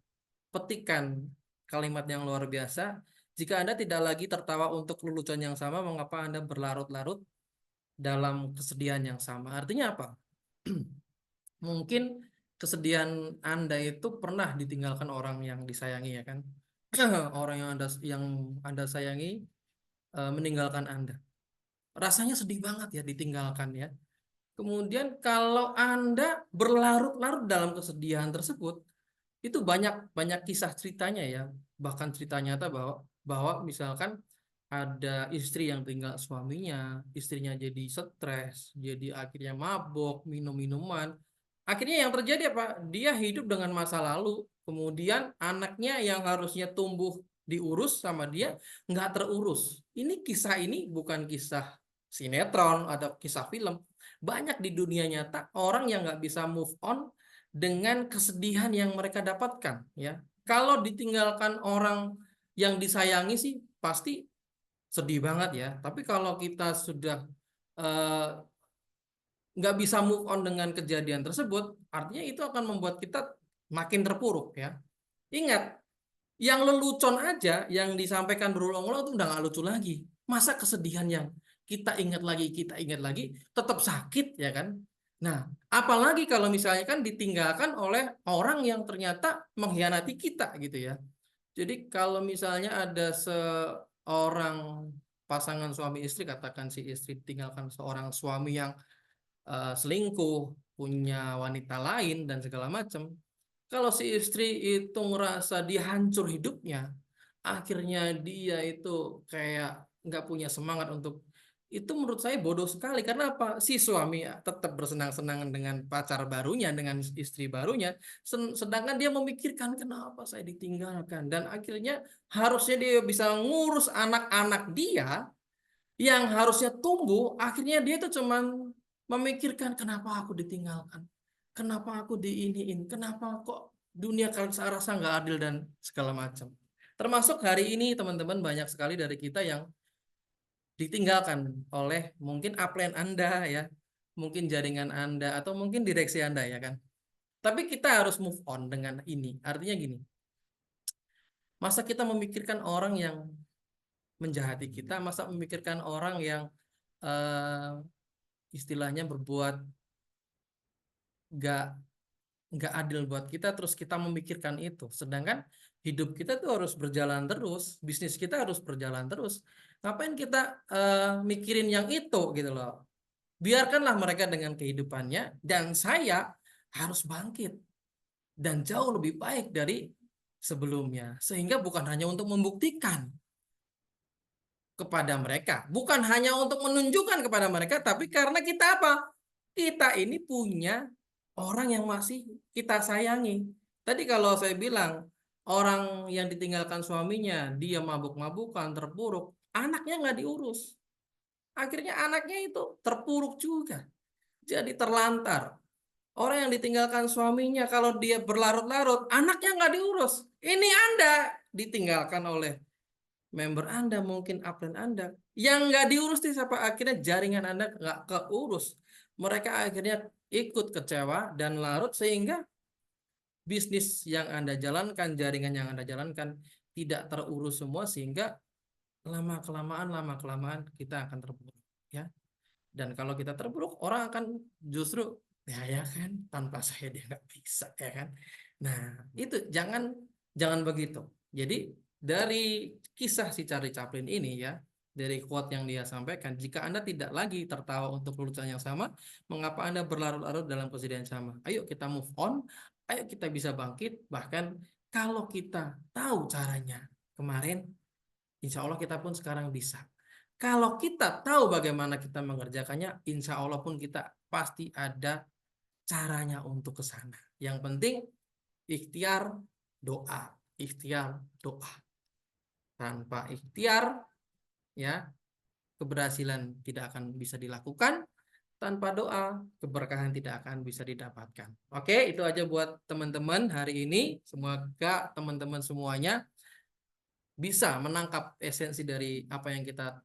S1: petikan kalimat yang luar biasa. Jika Anda tidak lagi tertawa untuk lelucon yang sama, mengapa Anda berlarut-larut dalam kesedihan yang sama? Artinya apa? Mungkin kesedihan Anda itu pernah ditinggalkan orang yang disayangi ya kan? Orang yang Anda sayangi, meninggalkan Anda. Rasanya sedih banget ya ditinggalkan ya. Kemudian kalau Anda berlarut-larut dalam kesedihan tersebut, itu banyak banyak kisah ceritanya ya, bahkan cerita nyata bahwa bahwa misalkan ada istri yang tinggal suaminya, istrinya jadi stres, jadi akhirnya mabok, minum minuman, akhirnya yang terjadi apa, dia hidup dengan masa lalu, kemudian anaknya yang harusnya tumbuh diurus sama dia nggak terurus. Ini bukan kisah sinetron atau kisah film, banyak di dunia nyata orang yang nggak bisa move on dengan kesedihan yang mereka dapatkan ya. Kalau ditinggalkan orang yang disayangi sih pasti sedih banget ya. Tapi kalau kita sudah, eh, nggak bisa move on dengan kejadian tersebut, artinya itu akan membuat kita makin terpuruk ya. Ingat, yang lelucon aja yang disampaikan berulang-ulang itu udah nggak lucu lagi. Masa kesedihan yang kita ingat lagi, tetap sakit ya kan? Nah, apalagi kalau misalnya kan ditinggalkan oleh orang yang ternyata mengkhianati kita gitu ya. Jadi kalau misalnya ada seorang pasangan suami istri, katakan si istri ditinggalkan seorang suami yang, selingkuh, punya wanita lain dan segala macam. Kalau si istri itu ngerasa dia hancur hidupnya, akhirnya dia itu kayak nggak punya semangat untuk itu, menurut saya bodoh sekali. Karena apa? Si suami tetap bersenang-senang dengan pacar barunya, dengan istri barunya, sedangkan dia memikirkan kenapa saya ditinggalkan, dan akhirnya harusnya dia bisa ngurus anak-anak dia yang harusnya tumbuh, akhirnya dia itu cuman memikirkan kenapa aku ditinggalkan, kenapa aku diiniin, kenapa kok dunia kalau saya rasa nggak adil dan segala macam. Termasuk hari ini teman-teman, banyak sekali dari kita yang ditinggalkan oleh mungkin upline Anda ya, mungkin jaringan Anda atau mungkin direksi Anda ya kan. Tapi kita harus move on dengan ini. Artinya gini, masa kita memikirkan orang yang menjahati kita, masa memikirkan orang yang, eh, istilahnya berbuat nggak nggak adil buat kita, terus kita memikirkan itu, sedangkan hidup kita tuh harus berjalan terus, bisnis kita harus berjalan terus, ngapain kita, mikirin yang itu gitu loh. Biarkanlah mereka dengan kehidupannya, dan saya harus bangkit dan jauh lebih baik dari sebelumnya, sehingga bukan hanya untuk membuktikan kepada mereka, bukan hanya untuk menunjukkan kepada mereka, tapi karena kita apa? Kita ini punya orang yang masih kita sayangi. Tadi kalau saya bilang orang yang ditinggalkan suaminya, dia mabuk-mabukan, terpuruk, anaknya nggak diurus. akhirnya anaknya itu terpuruk juga. Jadi terlantar. Orang yang ditinggalkan suaminya kalau dia berlarut-larut, anaknya nggak diurus. Ini Anda ditinggalkan oleh member Anda, mungkin upline Anda. Yang nggak diurus di siapa? Akhirnya jaringan Anda nggak keurus. Mereka akhirnya ikut kecewa dan larut sehingga bisnis yang Anda jalankan, jaringan yang Anda jalankan tidak terurus semua sehingga lama-kelamaan kita akan terpuruk. Ya. Dan kalau kita terpuruk, orang akan justru ya kan tanpa saya dia nggak bisa ya kan. Nah itu jangan begitu. Jadi dari kisah si Charlie Chaplin ini ya, dari quote yang dia sampaikan, jika Anda tidak lagi tertawa untuk lulusan yang sama, mengapa Anda berlarut-larut dalam kesedihan yang sama? Ayo kita move on, ayo kita bisa bangkit. Bahkan kalau kita tahu caranya kemarin, insya Allah kita pun sekarang bisa. Kalau kita tahu bagaimana kita mengerjakannya, insya Allah pun kita pasti ada caranya untuk ke sana. Yang penting ikhtiar doa, ikhtiar doa. Tanpa ikhtiar, ya keberhasilan tidak akan bisa dilakukan. Tanpa doa, keberkahan tidak akan bisa didapatkan. Oke, itu aja buat teman-teman hari ini. Semoga teman-teman semuanya bisa menangkap esensi dari apa yang kita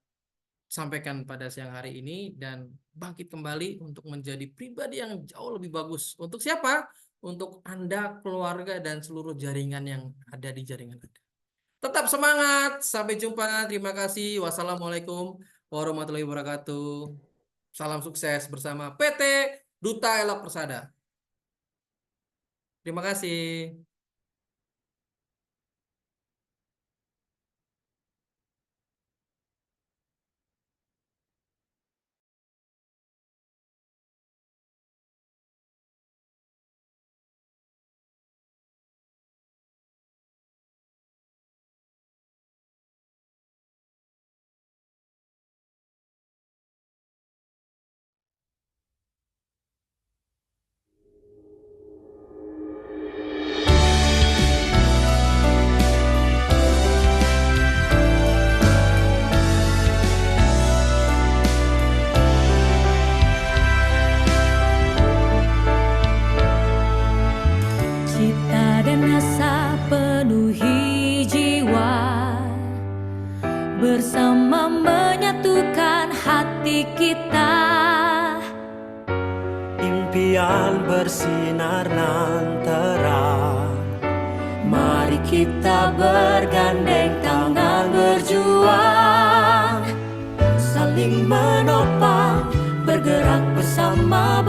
S1: sampaikan pada siang hari ini dan bangkit kembali untuk menjadi pribadi yang jauh lebih bagus. Untuk siapa? Untuk Anda, keluarga, dan seluruh jaringan yang ada di jaringan Anda. Tetap semangat. Sampai jumpa. Terima kasih. Wassalamualaikum warahmatullahi wabarakatuh. Salam sukses bersama PT Duta Elok Persada. Terima kasih.
S2: Cita dan asa penuhi jiwa, bersama menyatukan hati kita.
S3: Impian bersinar nan terang, mari kita bergandeng tangan berjuang, saling menopang, bergerak bersama.